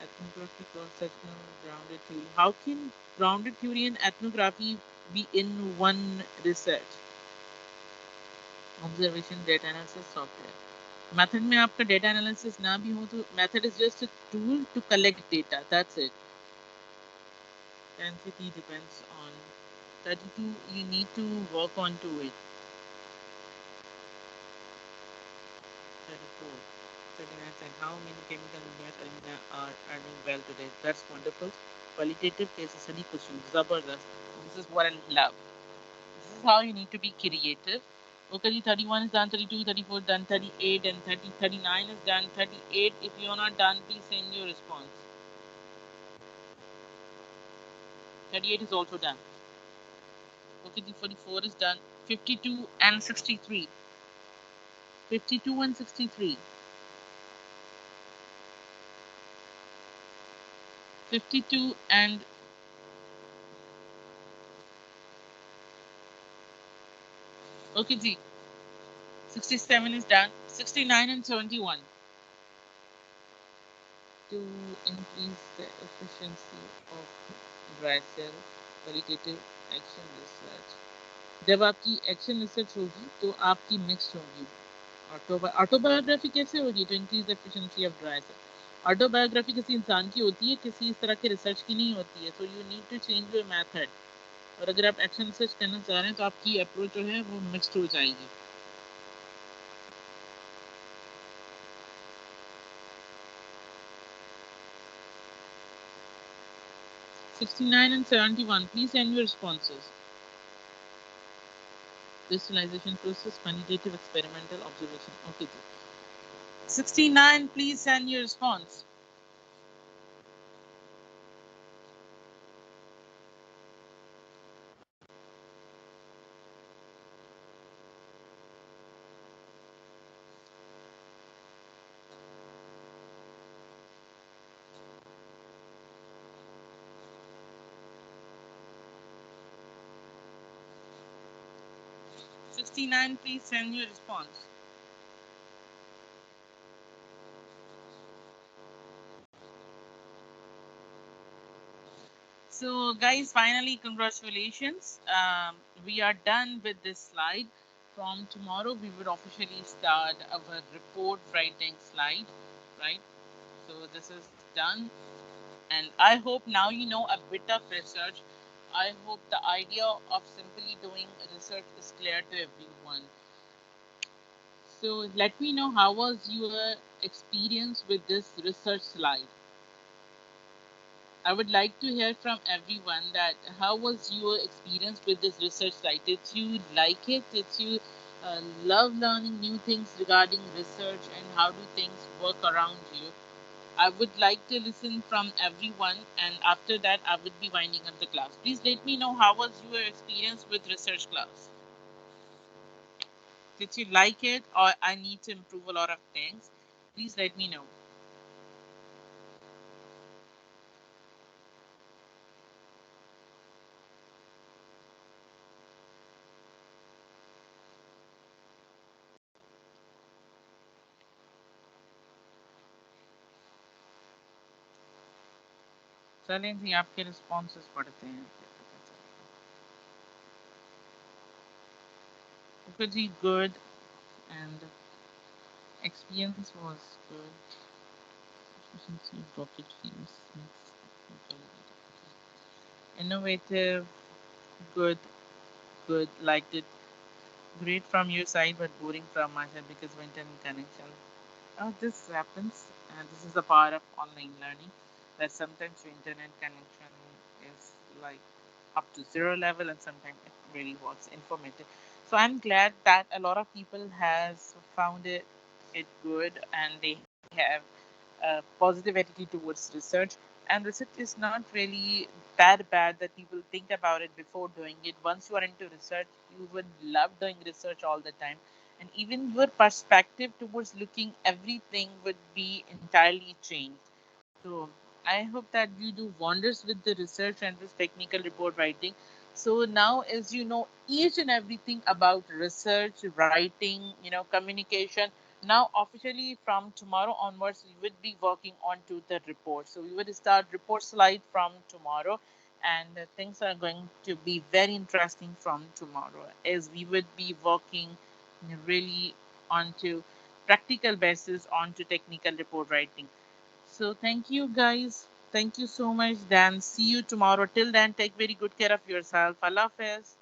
Ethnography, cross-sectional, grounded theory. How can grounded theory and ethnography be in one research? Observation, data analysis, software. Method में आपका data analysis ना भी हो तो method is just a tool to collect data, that's it. Density depends on 32. You need to work on to it. 34. 39 and how many chemical engineers arena are earning well today? That's wonderful. Qualitative case study question. Zabardast. This is what I love. This is how you need to be creative. Okay, 31 is done, 32, 34 done, 38 and 30, 39 is done, 38. If you're not done, please send your response. 38 is also done. Okay, the 44 is done. 52 and 63. 52 and 63. 52 and okay, G. 67 is done. 69 and 71. To increase the efficiency of dry cell qualitative action research. जब आपकी action research होगी तो आपकी mix होगी. Autobiography कैसे होगी? To increase the efficiency of dry cell. Autobiography किसी इंसान की होती है, किसी इस तरह के रिसर्च की नहीं होती है. So you need to change your method. और अगर आप एक्शन रिसर्च करना चाह रहे हैं तो आपकी अप्रोच जो है वो मिक्सड हो जाएगी. 69 and 71, please send your responses. Crystallization process, quantitative experimental observation. Okay. 69, please send your response. #69, please send your response. So, guys, finally, congratulations. We are done with this slide. From tomorrow, we will officially start our report writing slide, right? So, this is done. And I hope now you know a bit of research. I hope the idea of simply doing research is clear to everyone. So let me know how was your experience with this research slide. I would like to hear from everyone that how was your experience with this research slide? Did you like it? Did you love learning new things regarding research and how do things work around you? I would like to listen from everyone, and after that, I would be winding up the class. Please let me know how was your experience with research class. Did you like it, or I need to improve a lot of things? Please let me know. चलें जी आपके responses पढ़ते हैं. Pretty good, and experience was good. Efficiency, rocket fuels, innovative, good, good, liked it. Great from your side, but boring from my side because of internet connection. Oh, this happens, and this is the power of online learning. That sometimes your internet connection is like up to zero level, and sometimes it really works informative. So I'm glad that a lot of people has found it good, and they have a positive attitude towards research. And research is not really that bad that people think about it before doing it. Once you are into research, you would love doing research all the time. And even your perspective towards looking everything would be entirely changed. So I hope that you do wonders with the research and this technical report writing. So now, as you know each and everything about research, writing, communication, now officially from tomorrow onwards, we would be working on to the report. So we would start report slide from tomorrow, and things are going to be very interesting from tomorrow as we would be working really onto practical basis onto technical report writing. So thank you guys. Thank you so much. Then see you tomorrow. Till then, take very good care of yourself. Allah Hafiz.